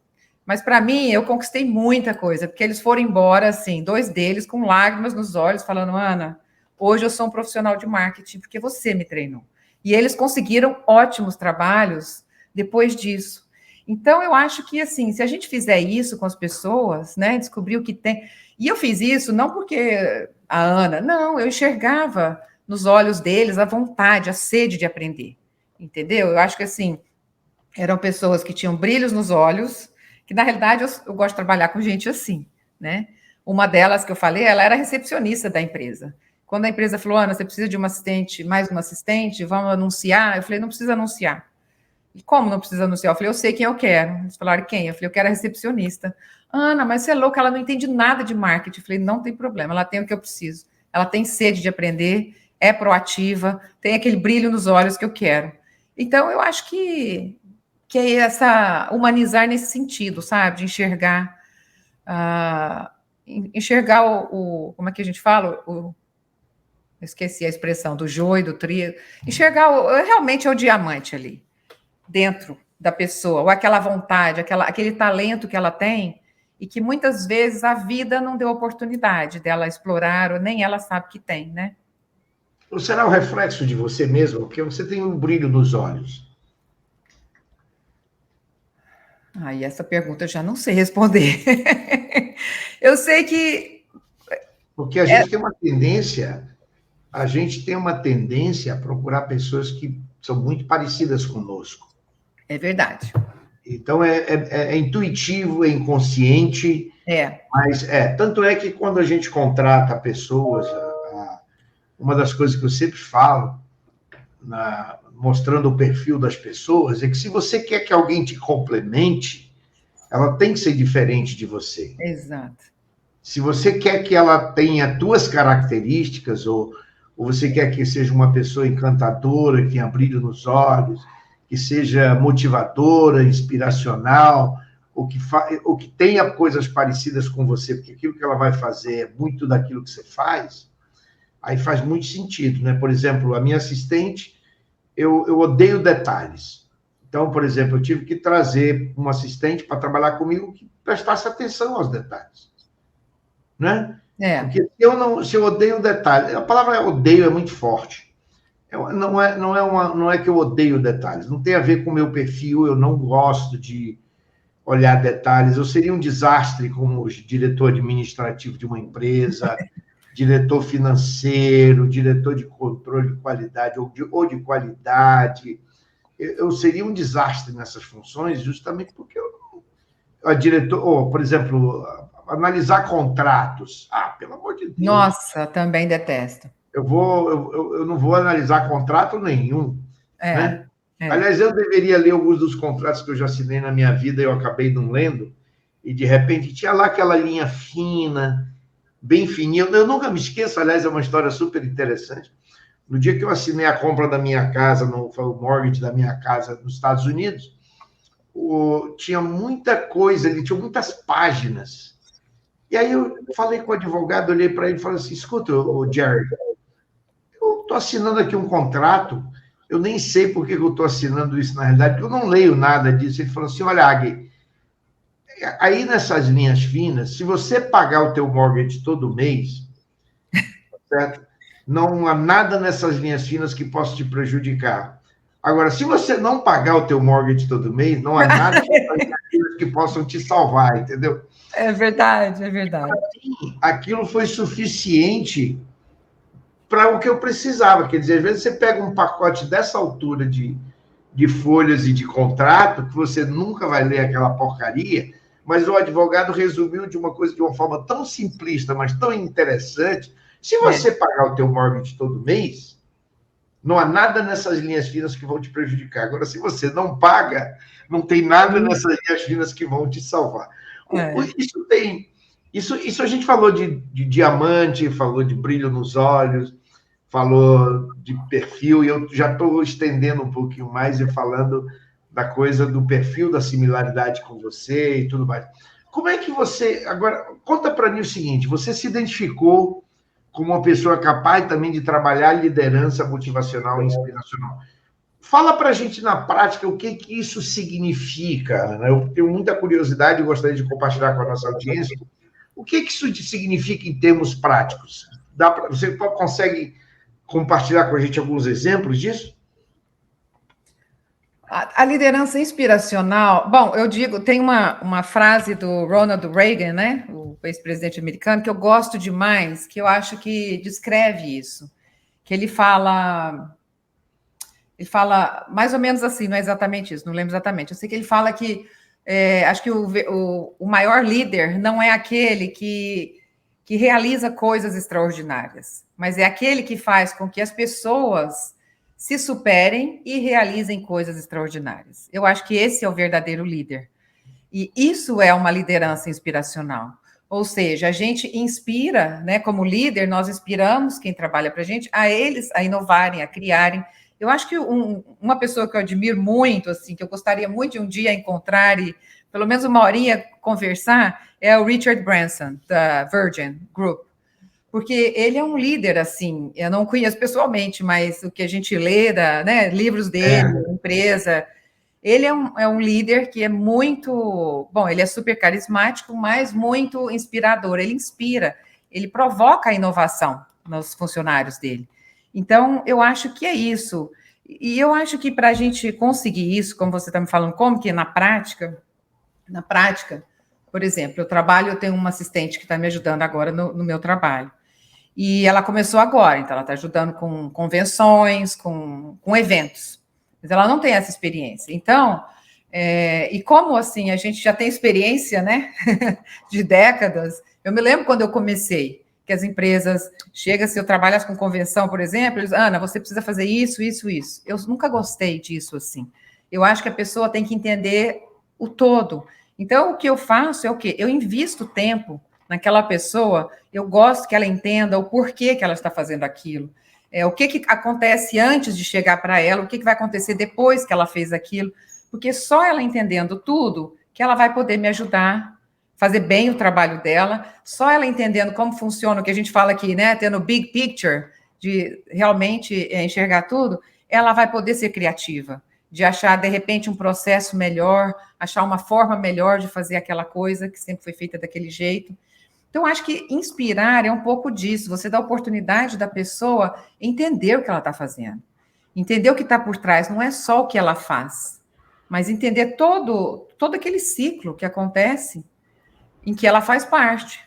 Mas para mim, eu conquistei muita coisa, porque eles foram embora, assim, 2 deles com lágrimas nos olhos, falando, Ana, hoje eu sou um profissional de marketing, porque você me treinou. E eles conseguiram ótimos trabalhos depois disso. Então, eu acho que, assim, se a gente fizer isso com as pessoas, né, descobrir o que tem... E eu fiz isso não porque a Ana, não, eu enxergava nos olhos deles a vontade, a sede de aprender, entendeu? Eu acho que, assim, eram pessoas que tinham brilhos nos olhos, que na realidade eu gosto de trabalhar com gente assim, né? Uma delas que eu falei, ela era recepcionista da empresa. Quando a empresa falou, Ana, você precisa de uma assistente, mais uma assistente, vamos anunciar? Eu falei, não precisa anunciar. E como não precisa anunciar? Eu falei, eu sei quem eu quero. Eles falaram, quem? Eu falei, eu quero a recepcionista. Ana, mas você é louca, ela não entende nada de marketing. Eu falei, não tem problema, ela tem o que eu preciso. Ela tem sede de aprender, é proativa, tem aquele brilho nos olhos que eu quero. Então, eu acho que é essa humanizar nesse sentido, sabe? De enxergar, enxergar como é que a gente fala? Eu esqueci a expressão, do joio, do trigo. Enxergar realmente é o diamante ali, dentro da pessoa, ou aquela vontade, aquele talento que ela tem, e que muitas vezes a vida não deu oportunidade dela explorar, ou nem ela sabe que tem, né? Ou será o reflexo de você mesmo? Porque você tem um brilho nos olhos. Aí essa pergunta eu já não sei responder. Eu sei que... Porque a gente tem uma tendência, a procurar pessoas que são muito parecidas conosco. É verdade. Então, é intuitivo, é inconsciente, mas tanto é que quando a gente contrata pessoas, uma das coisas que eu sempre falo, mostrando o perfil das pessoas, é que se você quer que alguém te complemente, ela tem que ser diferente de você. Exato. Se você quer que ela tenha tuas características, ou você quer que seja uma pessoa encantadora, que tenha brilho nos olhos, que seja motivadora, inspiracional, ou que tenha coisas parecidas com você, porque aquilo que ela vai fazer é muito daquilo que você faz, aí faz muito sentido, né? Por exemplo, a minha assistente, eu odeio detalhes. Então, por exemplo, eu tive que trazer um assistente para trabalhar comigo que prestasse atenção aos detalhes, né? Porque se eu odeio detalhes, a palavra odeio é muito forte. Não é que eu odeio detalhes, não tem a ver com o meu perfil, eu não gosto de olhar detalhes, eu seria um desastre como diretor administrativo de uma empresa, diretor financeiro, diretor de controle de qualidade ou de qualidade. Eu seria um desastre nessas funções, justamente porque por exemplo, analisar contratos. Pelo amor de Deus. Nossa, também detesto. eu não vou analisar contrato nenhum, né? Aliás, eu deveria ler alguns dos contratos que eu já assinei na minha vida e eu acabei não lendo, e de repente tinha lá aquela linha fina, bem fininha. Eu nunca me esqueço, aliás, é uma história super interessante. No dia que eu assinei a compra da minha casa, foi o mortgage da minha casa nos Estados Unidos, tinha muita coisa ali, tinha muitas páginas. E aí eu falei com o advogado, olhei para ele e falei assim, escuta, Jerry, eu estou assinando aqui um contrato, eu nem sei por que eu estou assinando isso na realidade, porque eu não leio nada disso. Ele falou assim, olha, Agui, aí nessas linhas finas, se você pagar o teu mortgage todo mês, certo? Não há nada nessas linhas finas que possa te prejudicar. Agora, se você não pagar o teu mortgage todo mês, não há nada nessas linhas finas que possam te salvar, entendeu? É verdade, é verdade. Assim, aquilo foi suficiente para o que eu precisava. Quer dizer, às vezes você pega um pacote dessa altura de folhas e de contrato, que você nunca vai ler aquela porcaria, mas o advogado resumiu de uma coisa de uma forma tão simplista, mas tão interessante. Se você pagar o teu mortgage todo mês, não há nada nessas linhas finas que vão te prejudicar. Agora, se você não paga, não tem nada nessas linhas finas que vão te salvar. Isso a gente falou de diamante, falou de brilho nos olhos, falou de perfil, e eu já estou estendendo um pouquinho mais e falando da coisa do perfil, da similaridade com você e tudo mais. Como é que você... Agora, conta para mim o seguinte, você se identificou como uma pessoa capaz também de trabalhar liderança motivacional e inspiracional. Fala para a gente na prática o que isso significa, Ana. Eu tenho muita curiosidade e gostaria de compartilhar com a nossa audiência. O que isso significa em termos práticos? Você consegue compartilhar com a gente alguns exemplos disso? A liderança inspiracional, bom, eu digo, tem uma frase do Ronald Reagan, né, o ex-presidente americano, que eu gosto demais, que eu acho que descreve isso, que ele fala mais ou menos assim, não é exatamente isso, não lembro exatamente, eu sei que ele fala que, acho que o maior líder não é aquele que realiza coisas extraordinárias, mas é aquele que faz com que as pessoas se superem e realizem coisas extraordinárias. Eu acho que esse é o verdadeiro líder. E isso é uma liderança inspiracional. Ou seja, a gente inspira, né? Como líder, nós inspiramos quem trabalha para a gente, a eles a inovarem, a criarem. Eu acho que uma pessoa que eu admiro muito, assim, que eu gostaria muito de um dia encontrar e pelo menos uma horinha conversar, é o Richard Branson, da Virgin Group. Porque ele é um líder, assim, eu não conheço pessoalmente, mas o que a gente lê, né, livros dele, empresa, ele é um líder que é muito, bom, ele é super carismático, mas muito inspirador, ele inspira, ele provoca a inovação nos funcionários dele. Então, eu acho que é isso, e eu acho que para a gente conseguir isso, como você está me falando, como que na prática, por exemplo, eu tenho uma assistente que está me ajudando agora no meu trabalho, e ela começou agora, então ela está ajudando com convenções, com eventos. Mas ela não tem essa experiência. Então, e como assim, a gente já tem experiência, né? De décadas. Eu me lembro quando eu comecei, que as empresas chegam, se eu trabalhasse com convenção, por exemplo, eles, Ana, você precisa fazer isso, isso, isso. Eu nunca gostei disso assim. Eu acho que a pessoa tem que entender o todo. Então, o que eu faço é o quê? Eu invisto tempo naquela pessoa, eu gosto que ela entenda o porquê que ela está fazendo aquilo, o que acontece antes de chegar para ela, o que vai acontecer depois que ela fez aquilo, porque só ela entendendo tudo que ela vai poder me ajudar, fazer bem o trabalho dela, só ela entendendo como funciona o que a gente fala aqui, né, tendo big picture, de realmente enxergar tudo, ela vai poder ser criativa, de achar, de repente, um processo melhor, achar uma forma melhor de fazer aquela coisa que sempre foi feita daquele jeito. Então, acho que inspirar é um pouco disso, você dá a oportunidade da pessoa entender o que ela está fazendo, entender o que está por trás, não é só o que ela faz, mas entender todo aquele ciclo que acontece em que ela faz parte.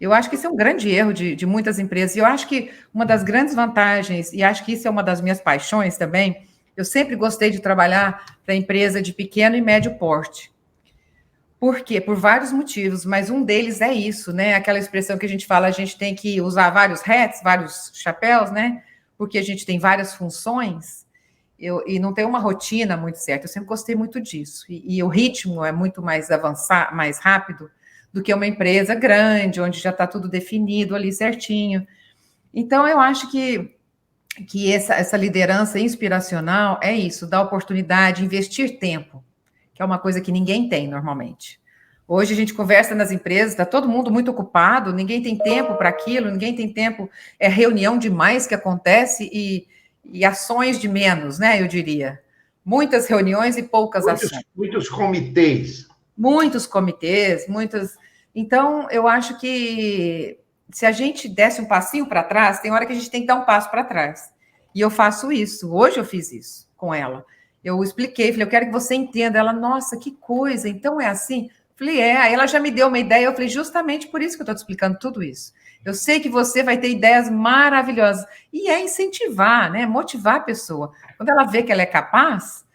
Eu acho que isso é um grande erro de muitas empresas, e eu acho que uma das grandes vantagens, e acho que isso é uma das minhas paixões também, eu sempre gostei de trabalhar para empresa de pequeno e médio porte. Por quê? Por vários motivos, mas um deles é isso, né? Aquela expressão que a gente fala, a gente tem que usar vários hats, vários chapéus, né? Porque a gente tem várias funções e não tem uma rotina muito certa. Eu sempre gostei muito disso. E o ritmo é muito mais avançado, mais rápido do que uma empresa grande, onde já está tudo definido ali certinho. Então, eu acho que essa liderança inspiracional é isso, dar oportunidade, investir tempo, que é uma coisa que ninguém tem normalmente. Hoje a gente conversa nas empresas, está todo mundo muito ocupado, ninguém tem tempo para aquilo, ninguém tem tempo, é reunião demais que acontece e ações de menos, né? Eu diria. Muitas reuniões e poucas ações. Muitos comitês. Muitos comitês, muitas. Então, eu acho que se a gente desse um passinho para trás, tem hora que a gente tem que dar um passo para trás. E eu faço isso. Hoje eu fiz isso com ela. Eu expliquei, falei, eu quero que você entenda. Ela, nossa, que coisa, então é assim? Falei, aí ela já me deu uma ideia. Eu falei, justamente por isso que eu estou te explicando tudo isso. Eu sei que você vai ter ideias maravilhosas. E é incentivar, né? Motivar a pessoa. Quando ela vê que ela é capaz,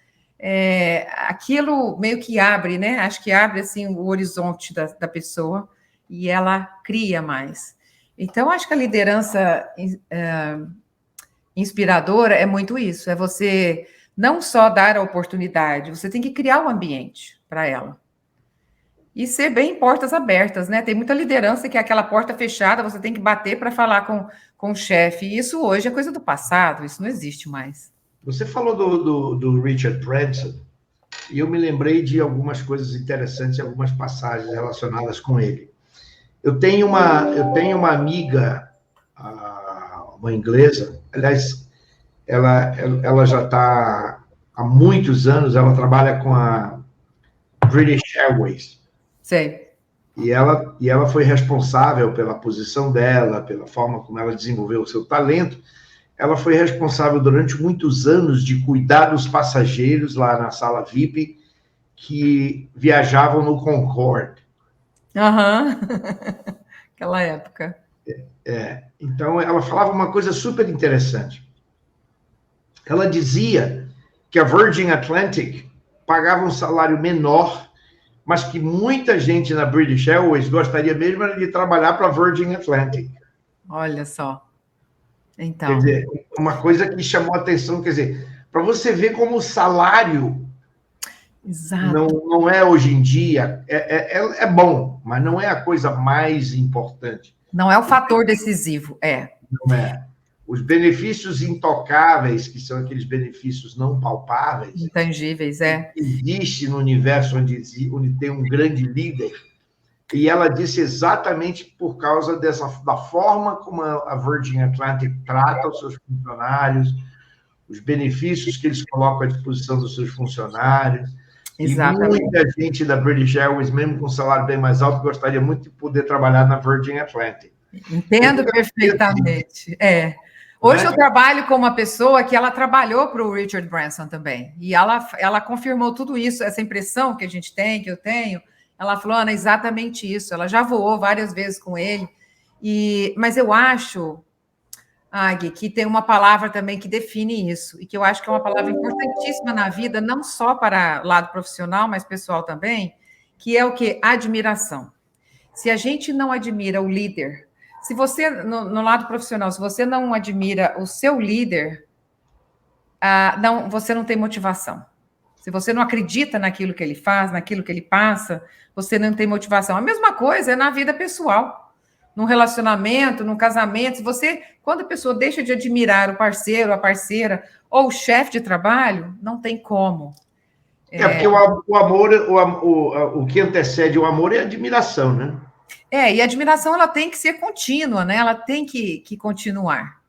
aquilo meio que abre, né? Acho que abre assim o horizonte da pessoa e ela cria mais. Então, acho que a liderança inspiradora é muito isso, é você não só dar a oportunidade, você tem que criar o ambiente para ela. E ser bem portas abertas, né? Tem muita liderança que é aquela porta fechada, você tem que bater para falar com o chefe. E isso hoje é coisa do passado, isso não existe mais. Você falou do Richard Branson, e eu me lembrei de algumas coisas interessantes, algumas passagens relacionadas com ele. Eu tenho uma amiga, uma inglesa, aliás, ela já está há muitos anos, ela trabalha com a British Airways. Sei. E ela foi responsável pela posição dela, pela forma como ela desenvolveu o seu talento. Ela foi responsável durante muitos anos de cuidar dos passageiros lá na sala VIP que viajavam no Concorde. Aham. Aquela época. Então, ela falava uma coisa super interessante. Ela dizia que a Virgin Atlantic pagava um salário menor, mas que muita gente na British Airways gostaria mesmo de trabalhar para a Virgin Atlantic. Olha só. Então. Quer dizer, uma coisa que chamou a atenção, quer dizer, para você ver como o salário não é hoje em dia, é bom, mas não é a coisa mais importante. Não é o fator decisivo, Não é. Os benefícios intocáveis, que são aqueles benefícios não palpáveis, intangíveis, existe no universo onde tem um grande líder. E ela disse exatamente por causa da forma como a Virgin Atlantic trata os seus funcionários, os benefícios que eles colocam à disposição dos seus funcionários. Exatamente. E muita gente da British Airways, mesmo com um salário bem mais alto, gostaria muito de poder trabalhar na Virgin Atlantic. Entendo perfeitamente. Hoje eu trabalho com uma pessoa que ela trabalhou para o Richard Branson também. E ela confirmou tudo isso, essa impressão que a gente tem, que eu tenho. Ela falou, Ana, exatamente isso. Ela já voou várias vezes com ele. Mas eu acho, Gui, que tem uma palavra também que define isso, e que eu acho que é uma palavra importantíssima na vida, não só para lado profissional, mas pessoal também, que é o quê? Admiração. Se a gente não admira o líder, se você, no lado profissional, se você não admira o seu líder, você não tem motivação. Se você não acredita naquilo que ele faz, naquilo que ele passa, você não tem motivação. A mesma coisa é na vida pessoal, num relacionamento, num casamento. Quando a pessoa deixa de admirar o parceiro, a parceira, ou o chefe de trabalho, não tem como. Porque o amor, o que antecede o amor é a admiração, né? E a admiração ela tem que ser contínua, né? Ela tem que continuar.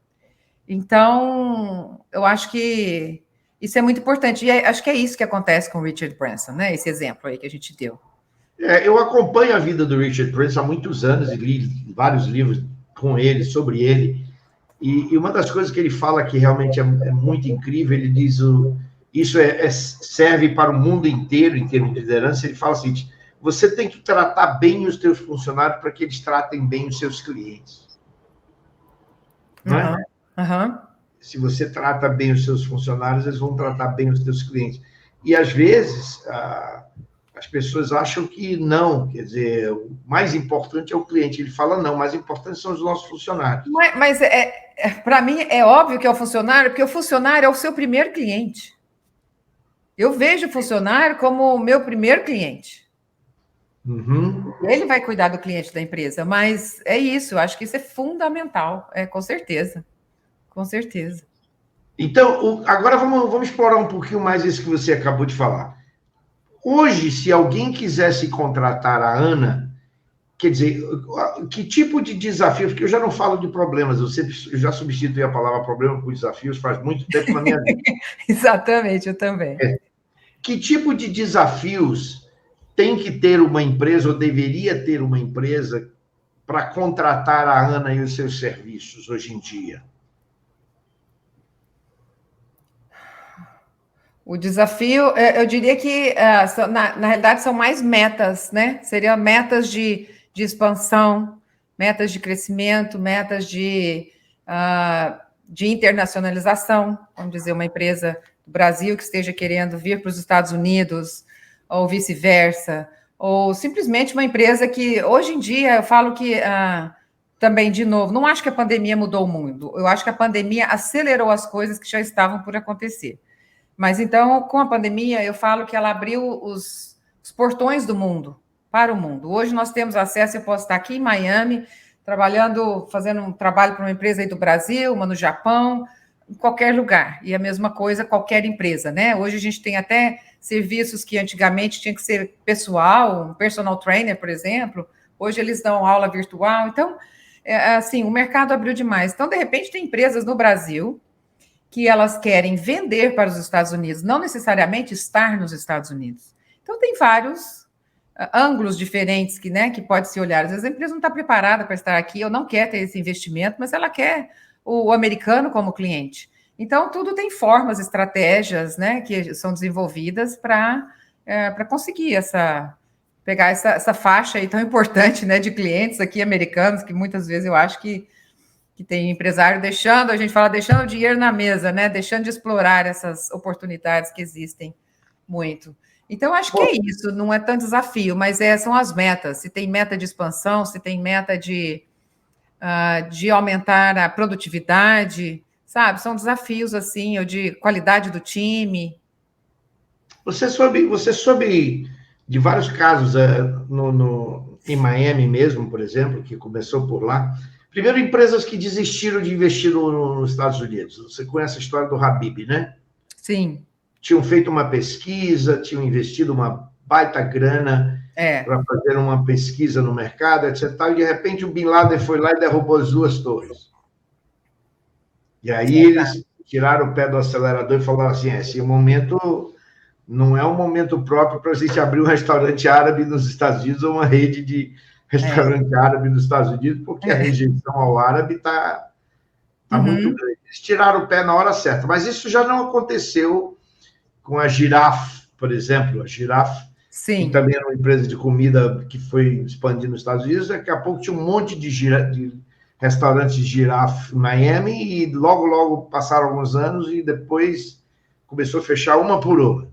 Então, eu acho que isso é muito importante. E acho que é isso que acontece com o Richard Branson, né? Esse exemplo aí que a gente deu. Eu acompanho a vida do Richard Branson há muitos anos e li vários livros com ele, sobre ele. E uma das coisas que ele fala que realmente é muito incrível, ele diz, isso serve para o mundo inteiro em termos de liderança, ele fala assim, você tem que tratar bem os teus funcionários para que eles tratem bem os seus clientes. Não é? Uhum. Se você trata bem os seus funcionários, eles vão tratar bem os seus clientes. E, às vezes, as pessoas acham que não, quer dizer, o mais importante é o cliente. Ele fala não, o mais importante são os nossos funcionários. Mas para mim é óbvio que é o funcionário, porque o funcionário é o seu primeiro cliente. Eu vejo o funcionário como o meu primeiro cliente. Uhum. Ele vai cuidar do cliente da empresa, mas é isso, eu acho que isso é fundamental, com certeza. Com certeza. Então, agora vamos explorar um pouquinho mais isso que você acabou de falar. Hoje, se alguém quisesse contratar a Ana, quer dizer, que tipo de desafio? Porque eu já não falo de problemas, eu já substituí a palavra problema por desafios faz muito tempo na minha vida. Exatamente, eu também. Que tipo de desafios tem que ter uma empresa, ou deveria ter uma empresa, para contratar a Ana e os seus serviços hoje em dia? O desafio, eu diria que, na realidade, são mais metas, né? Seriam metas de expansão, metas de crescimento, metas de internacionalização, vamos dizer, uma empresa do Brasil que esteja querendo vir para os Estados Unidos, ou vice-versa, ou simplesmente uma empresa que, hoje em dia, eu falo que, também, de novo, não acho que a pandemia mudou o mundo, eu acho que a pandemia acelerou as coisas que já estavam por acontecer. Mas, então, com a pandemia, eu falo que ela abriu os portões do mundo, para o mundo. Hoje nós temos acesso, eu posso estar aqui em Miami, trabalhando, fazendo um trabalho para uma empresa aí do Brasil, uma no Japão, em qualquer lugar. E a mesma coisa, qualquer empresa, né? Hoje a gente tem até serviços que antigamente tinha que ser pessoal, um personal trainer, por exemplo. Hoje eles dão aula virtual. Então, assim, o mercado abriu demais. Então, de repente, tem empresas no Brasil que elas querem vender para os Estados Unidos, não necessariamente estar nos Estados Unidos. Então, tem vários ângulos diferentes que pode se olhar. Às vezes a empresa não está preparada para estar aqui, ou não quer ter esse investimento, mas ela quer o americano como cliente. Então, tudo tem formas, estratégias, né, que são desenvolvidas para conseguir pegar essa faixa aí tão importante, né, de clientes aqui americanos, que muitas vezes eu acho que tem empresário deixando o dinheiro na mesa, né? Deixando de explorar essas oportunidades que existem muito. Então, acho que é isso, não é tanto desafio, mas são as metas. Se tem meta de expansão, se tem meta de aumentar a produtividade, sabe? São desafios, assim, ou de qualidade do time. Você soube de vários casos em Miami mesmo, por exemplo, que começou por lá. Primeiro, empresas que desistiram de investir nos Estados Unidos. Você conhece a história do Habib, né? Sim. Tinham feito uma pesquisa, tinham investido uma baita grana para fazer uma pesquisa no mercado, etc. E, de repente, o Bin Laden foi lá e derrubou as duas torres. E aí eles tiraram o pé do acelerador e falaram assim, esse momento não é um momento próprio para a gente abrir um restaurante árabe nos Estados Unidos ou uma rede de restaurante árabe nos Estados Unidos, porque a rejeição ao árabe está muito grande. Eles tiraram o pé na hora certa, mas isso já não aconteceu com a Giraffe, por exemplo. A Giraffe, que também era uma empresa de comida que foi expandindo nos Estados Unidos, daqui a pouco tinha um monte de restaurantes Giraffe em Miami, e logo passaram alguns anos e depois começou a fechar uma por uma.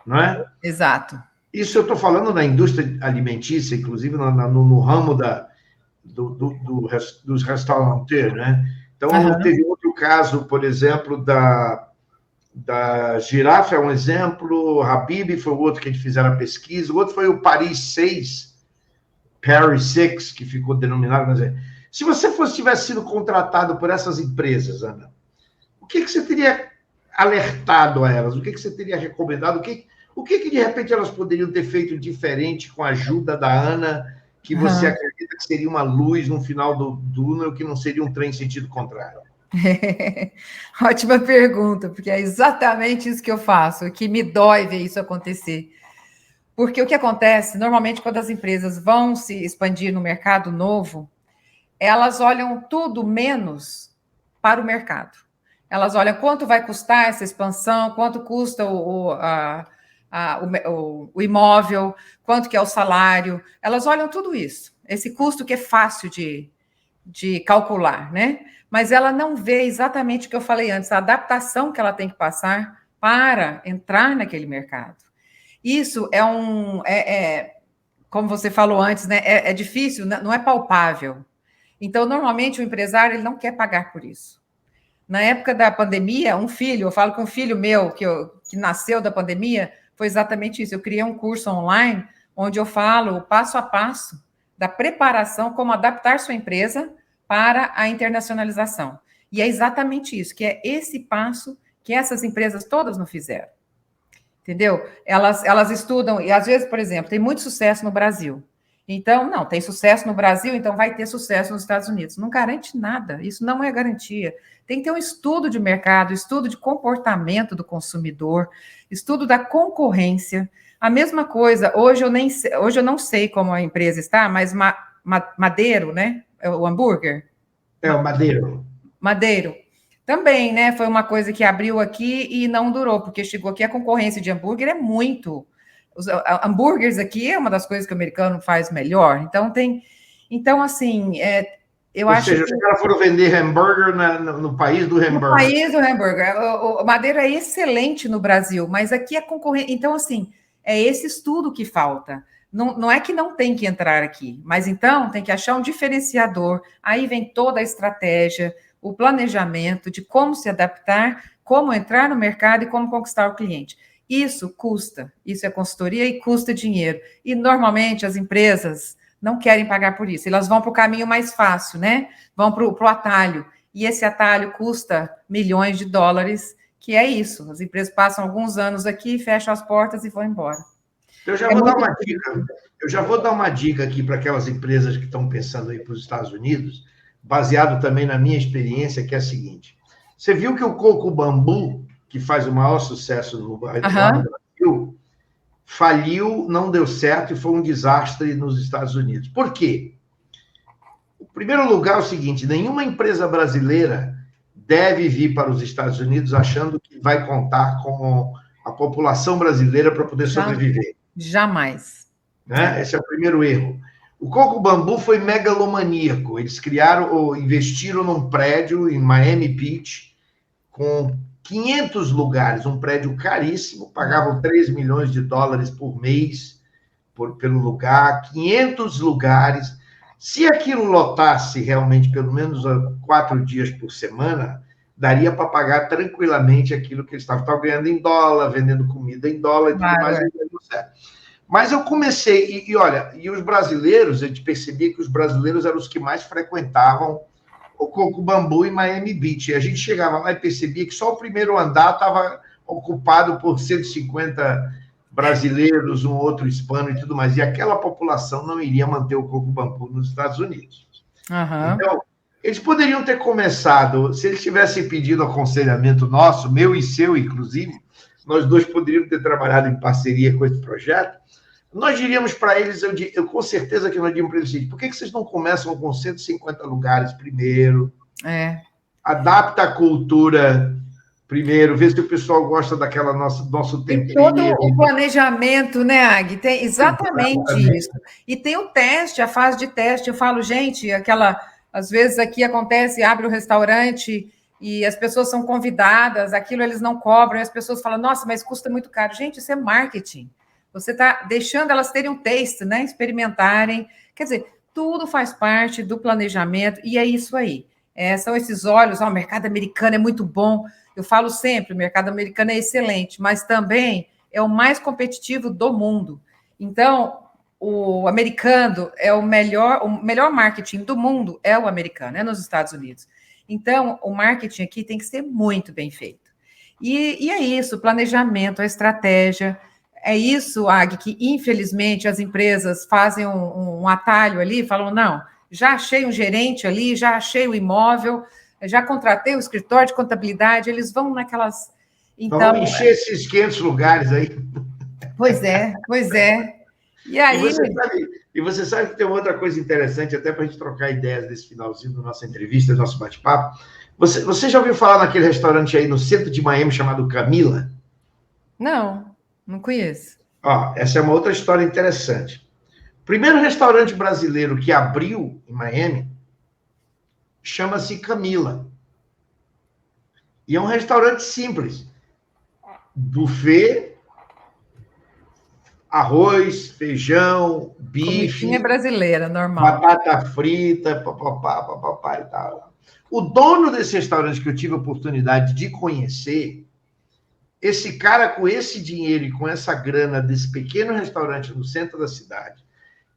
Não é? Exato. Isso eu estou falando na indústria alimentícia, inclusive no ramo dos restaurantes, né? Então, teve outro caso, por exemplo, da Giraffe, é um exemplo, Habib foi o outro que a gente fizeram a pesquisa, o outro foi o Paris 6, que ficou denominado. Quer dizer, se você tivesse sido contratado por essas empresas, Ana, o que você teria alertado a elas? O que você teria recomendado? O que de repente elas poderiam ter feito diferente com a ajuda da Ana, que você acredita que seria uma luz no final do túnel, que não seria um trem em sentido contrário? Ótima pergunta, porque é exatamente isso que eu faço, que me dói ver isso acontecer. Porque o que acontece, normalmente, quando as empresas vão se expandir no mercado novo, elas olham tudo menos para o mercado. Elas olham quanto vai custar essa expansão, quanto custa o imóvel, quanto que é o salário. Elas olham tudo isso, esse custo que é fácil de calcular, né? Mas ela não vê exatamente o que eu falei antes, a adaptação que ela tem que passar para entrar naquele mercado. Isso como você falou antes, né? É difícil, não é palpável. Então, normalmente, o empresário ele não quer pagar por isso. Na época da pandemia, eu falo que um filho meu, que nasceu da pandemia, foi exatamente isso. Eu criei um curso online onde eu falo o passo a passo da preparação, como adaptar sua empresa para a internacionalização. E é exatamente isso, que é esse passo que essas empresas todas não fizeram. Entendeu? Elas estudam, e às vezes, por exemplo, tem muito sucesso no Brasil. Então, não, tem sucesso no Brasil, então vai ter sucesso nos Estados Unidos. Não garante nada, isso não é garantia. Tem que ter um estudo de mercado, estudo de comportamento do consumidor, estudo da concorrência. A mesma coisa, hoje eu não sei como a empresa está, mas Madeiro, né? O hambúrguer. É o Madeiro. Madeiro. Também, né? Foi uma coisa que abriu aqui e não durou, porque chegou aqui a concorrência de hambúrguer é muito. Os hambúrgueres aqui é uma das coisas que o americano faz melhor. Então assim, eu Ou acho seja, que os caras foram vender hambúrguer no país do hambúrguer. no país do hambúrguer, o Madeira é excelente no Brasil, mas aqui a concorrência. Então, assim, é esse estudo que falta. Não é que não tem que entrar aqui, mas então tem que achar um diferenciador. Aí vem toda a estratégia, o planejamento de como se adaptar, como entrar no mercado e como conquistar o cliente. Isso custa, isso é consultoria e custa dinheiro. E normalmente as empresas não querem pagar por isso, elas vão para o caminho mais fácil, né? Vão para o atalho. E esse atalho custa milhões de dólares, que é isso. As empresas passam alguns anos aqui, fecham as portas e vão embora. Eu já vou dar uma dica. Eu já vou dar uma dica aqui para aquelas empresas que estão pensando em ir para os Estados Unidos, baseado também na minha experiência, que é a seguinte. Você viu que o coco bambu, que faz o maior sucesso lá no Brasil, faliu, não deu certo e foi um desastre nos Estados Unidos. Por quê? O primeiro lugar é o seguinte: nenhuma empresa brasileira deve vir para os Estados Unidos achando que vai contar com a população brasileira para poder sobreviver. Jamais. Né? Esse é o primeiro erro. O Coco Bambu foi megalomaníaco. Eles criaram ou investiram num prédio em Miami Beach com 500 lugares, um prédio caríssimo, pagavam 3 milhões de dólares por mês pelo lugar, 500 lugares. Se aquilo lotasse realmente pelo menos 4 dias por semana, daria para pagar tranquilamente aquilo que eles estavam ganhando em dólar, vendendo comida em dólar e tudo mais, e deu certo. Mas eu comecei, olha, e os brasileiros, a gente percebia que os brasileiros eram os que mais frequentavam o Coco Bambu em Miami Beach. E a gente chegava lá e percebia que só o primeiro andar estava ocupado por 150 brasileiros, um outro hispano e tudo mais. E aquela população não iria manter o Coco Bambu nos Estados Unidos. Uhum. Então, eles poderiam ter começado, se eles tivessem pedido aconselhamento nosso, meu e seu, inclusive, nós dois poderíamos ter trabalhado em parceria com esse projeto. Nós diríamos para eles, eu com certeza que nós diríamos para eles, por que vocês não começam com 150 lugares primeiro? Adapta a cultura primeiro, vê se o pessoal gosta daquela nosso tempero. Tem todo o planejamento, né, Agui? Tem exatamente isso. E tem o teste, a fase de teste. Eu falo, gente, às vezes aqui acontece, abre o restaurante e as pessoas são convidadas, aquilo eles não cobram, e as pessoas falam, nossa, mas custa muito caro. Gente, isso é marketing. Você está deixando elas terem um taste, né? Experimentarem. Quer dizer, tudo faz parte do planejamento, e é isso aí. São esses olhos, o mercado americano é muito bom. Eu falo sempre, o mercado americano é excelente, mas também é o mais competitivo do mundo. Então, o americano é o melhor marketing do mundo é o americano, é nos Estados Unidos. Então, o marketing aqui tem que ser muito bem feito. E é isso, o planejamento, a estratégia. É isso, Ag, que infelizmente as empresas fazem um atalho ali, falam, não, já achei um gerente ali, já achei o imóvel, já contratei o escritório de contabilidade, eles vão naquelas... Então, vamos encher esses 500 lugares aí. Pois é. E aí... E você sabe que tem uma outra coisa interessante, até para a gente trocar ideias desse finalzinho da nossa entrevista, do nosso bate-papo. Você já ouviu falar naquele restaurante aí no centro de Miami chamado Camila? Não conheço. Essa é uma outra história interessante. O primeiro restaurante brasileiro que abriu em Miami chama-se Camila. E é um restaurante simples. Buffet, arroz, feijão, bife, comidinha brasileira, normal. batata frita, papapá e tal. O dono desse restaurante que eu tive a oportunidade de conhecer, esse cara com esse dinheiro e com essa grana desse pequeno restaurante no centro da cidade,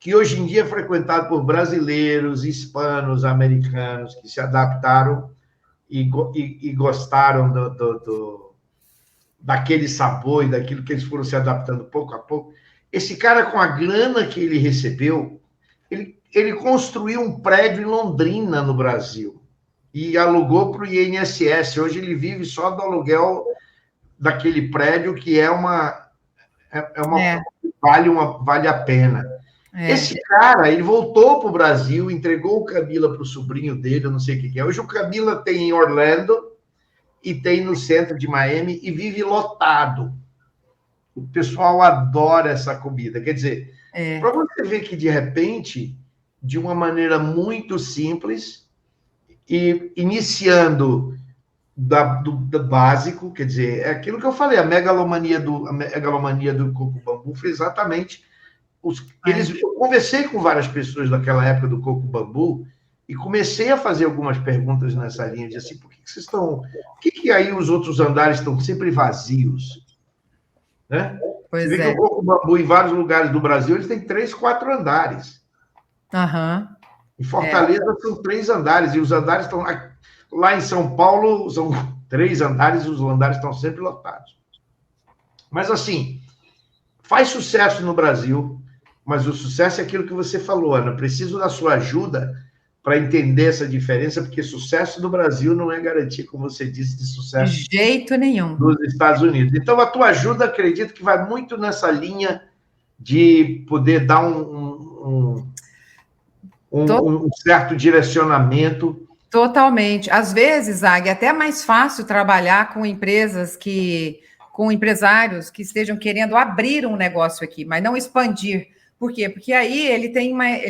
que hoje em dia é frequentado por brasileiros, hispanos, americanos, que se adaptaram e gostaram daquele sabor e daquilo que eles foram se adaptando pouco a pouco. Esse cara, com a grana que ele recebeu, ele construiu um prédio em Londrina, no Brasil, e alugou para o INSS. Hoje ele vive só do aluguel daquele prédio, que vale a pena. Esse cara, ele voltou para o Brasil, entregou o Camila para o sobrinho dele, eu não sei o que é. Hoje o Camila tem em Orlando e tem no centro de Miami e vive lotado. O pessoal adora essa comida. Quer dizer, para você ver que, de repente, de uma maneira muito simples, e iniciando do básico, quer dizer, é aquilo que eu falei, a megalomania do Coco Bambu foi exatamente... Eu conversei com várias pessoas daquela época do Coco Bambu e comecei a fazer algumas perguntas nessa linha, de assim, por que vocês estão... Por que aí os outros andares estão sempre vazios? Né? Você vê que o Coco Bambu, em vários lugares do Brasil, eles têm 3, 4 andares. Em Fortaleza são 3 andares, e os andares estão... Lá em São Paulo, são 3 andares, e os andares estão sempre lotados. Mas, assim, faz sucesso no Brasil, mas o sucesso é aquilo que você falou, Ana. Preciso da sua ajuda para entender essa diferença, porque sucesso no Brasil não é garantia, como você disse, de sucesso de jeito nenhum nos Estados Unidos. Então, a tua ajuda, acredito que vai muito nessa linha de poder dar um certo direcionamento. Totalmente. Às vezes, Águia, é até mais fácil trabalhar com com empresários que estejam querendo abrir um negócio aqui, mas não expandir. Por quê? Porque aí ele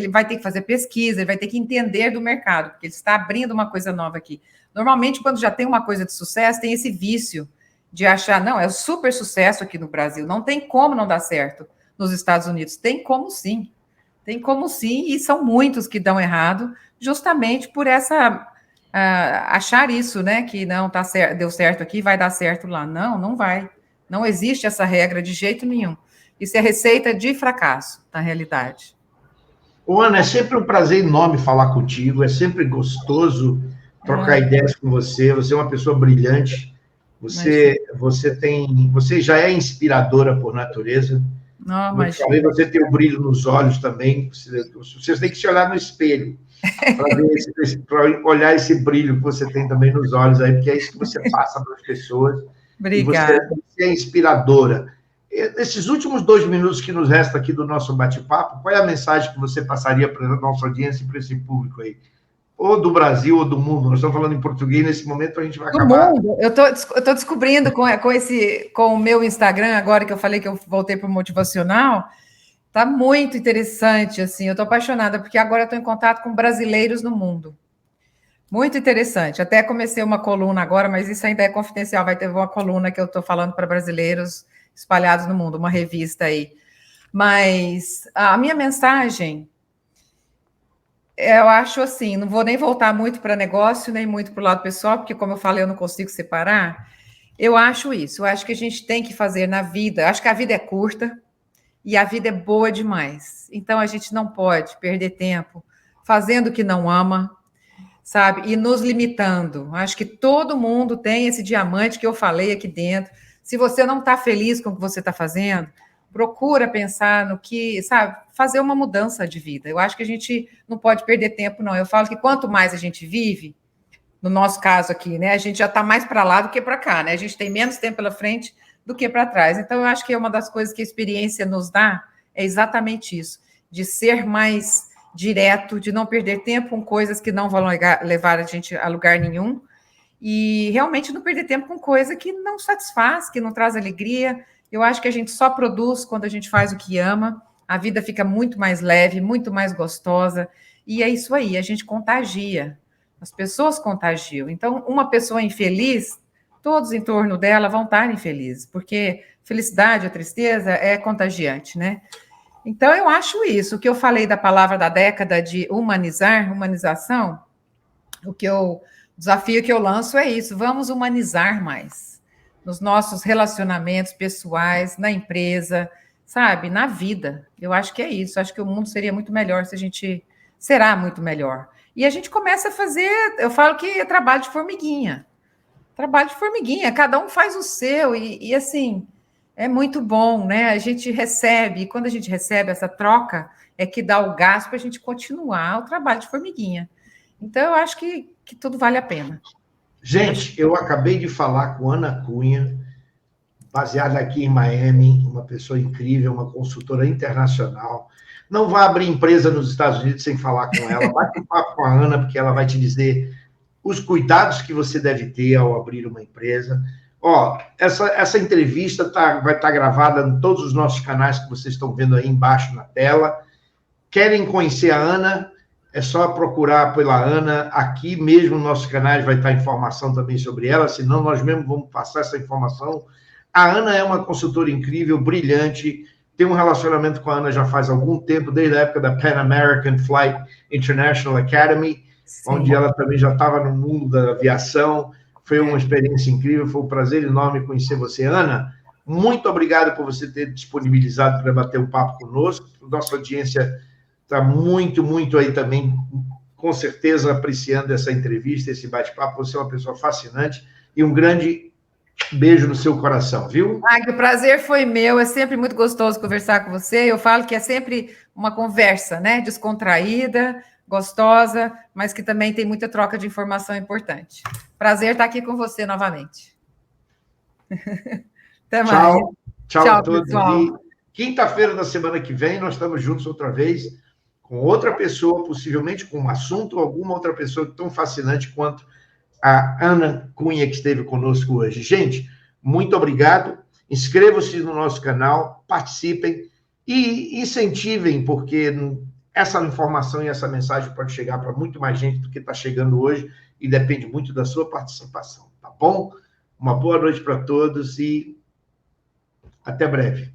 vai ter que fazer pesquisa, ele vai ter que entender do mercado, porque ele está abrindo uma coisa nova aqui. Normalmente, quando já tem uma coisa de sucesso, tem esse vício de achar, não, é um super sucesso aqui no Brasil, não tem como não dar certo nos Estados Unidos. Tem como sim, e são muitos que dão errado, justamente por achar isso, né, que não tá certo, deu certo aqui, vai dar certo lá. Não vai. Não existe essa regra de jeito nenhum. Isso é receita de fracasso, na realidade. Ana, é sempre um prazer enorme falar contigo, é sempre gostoso trocar ideias com você. Você é uma pessoa brilhante, você já é inspiradora por natureza. Não, mas você tem o brilho nos olhos também. Você tem que se olhar no espelho para olhar esse brilho que você tem também nos olhos aí, porque é isso que você passa para as pessoas. Obrigada. E você é inspiradora. Nesses últimos 2 minutos que nos resta aqui do nosso bate-papo, qual é a mensagem que você passaria para a nossa audiência e para esse público aí? Ou do Brasil ou do mundo? Nós estamos falando em português, nesse momento a gente vai acabar... Do mundo. Eu estou descobrindo com o meu Instagram, agora que eu falei que eu voltei para o motivacional, está muito interessante, assim, eu estou apaixonada, porque agora eu estou em contato com brasileiros no mundo. Muito interessante. Até comecei uma coluna agora, mas isso ainda é confidencial, vai ter uma coluna que eu estou falando para brasileiros espalhados no mundo, uma revista aí. Mas a minha mensagem, eu acho assim, não vou nem voltar muito para negócio, nem muito para o lado pessoal, porque, como eu falei, eu não consigo separar. Eu acho isso, eu acho que a gente tem que fazer na vida, acho que a vida é curta e a vida é boa demais. Então, a gente não pode perder tempo fazendo o que não ama, sabe? E nos limitando. Acho que todo mundo tem esse diamante que eu falei aqui dentro. Se você não está feliz com o que você está fazendo, procura pensar no que, sabe, fazer uma mudança de vida. Eu acho que a gente não pode perder tempo, não. Eu falo que quanto mais a gente vive, no nosso caso aqui, né, a gente já está mais para lá do que para cá, né? A gente tem menos tempo pela frente do que para trás. Então, eu acho que é uma das coisas que a experiência nos dá, é exatamente isso, de ser mais direto, de não perder tempo com coisas que não vão levar a gente a lugar nenhum, e realmente não perder tempo com coisa que não satisfaz, que não traz alegria. Eu acho que a gente só produz quando a gente faz o que ama, a vida fica muito mais leve, muito mais gostosa, e é isso aí, a gente contagia, as pessoas contagiam. Então, uma pessoa infeliz todos em torno dela vão estar infelizes, porque felicidade ou tristeza é contagiante, né? Então, eu acho isso. O que eu falei da palavra da década de humanizar, humanização, o desafio que eu lanço é isso: vamos humanizar mais nos nossos relacionamentos pessoais, na empresa, sabe, na vida. Eu acho que é isso. Acho que o mundo seria muito melhor se a gente será muito melhor. E a gente começa a fazer, eu falo que é trabalho de formiguinha. Trabalho de formiguinha, cada um faz o seu, e assim, é muito bom, né? A gente recebe, e quando a gente recebe essa troca, é que dá o gás para a gente continuar o trabalho de formiguinha. Então, eu acho que tudo vale a pena. Gente, eu acabei de falar com Ana Cunha, baseada aqui em Miami, uma pessoa incrível, uma consultora internacional. Não vá abrir empresa nos Estados Unidos sem falar com ela. Bate um papo com a Ana, porque ela vai te dizer os cuidados que você deve ter ao abrir uma empresa. Ó, essa entrevista vai estar gravada em todos os nossos canais que vocês estão vendo aí embaixo na tela. Querem conhecer a Ana? É só procurar pela Ana. Aqui mesmo nos nossos canais vai estar informação também sobre ela, senão nós mesmos vamos passar essa informação. A Ana é uma consultora incrível, brilhante, tem um relacionamento com a Ana já faz algum tempo, desde a época da Pan American Flight International Academy, sim, onde ela também já estava no mundo da aviação. Foi uma experiência incrível, foi um prazer enorme conhecer você, Ana. Muito obrigado por você ter disponibilizado para bater um papo conosco. Nossa audiência está muito, muito aí também, com certeza, apreciando essa entrevista, esse bate-papo. Você é uma pessoa fascinante e um grande beijo no seu coração, viu? Que o prazer foi meu, é sempre muito gostoso conversar com você. Eu falo que é sempre uma conversa, né? Descontraída, gostosa, mas que também tem muita troca de informação importante. Prazer estar aqui com você novamente. Até mais. Tchau, tchau a todos. Pessoal. E quinta-feira da semana que vem nós estamos juntos outra vez com outra pessoa, possivelmente com um assunto, alguma outra pessoa tão fascinante quanto a Ana Cunha, que esteve conosco hoje. Gente, muito obrigado. Inscrevam-se no nosso canal, participem e incentivem, porque essa informação e essa mensagem pode chegar para muito mais gente do que está chegando hoje e depende muito da sua participação, tá bom? Uma boa noite para todos e até breve.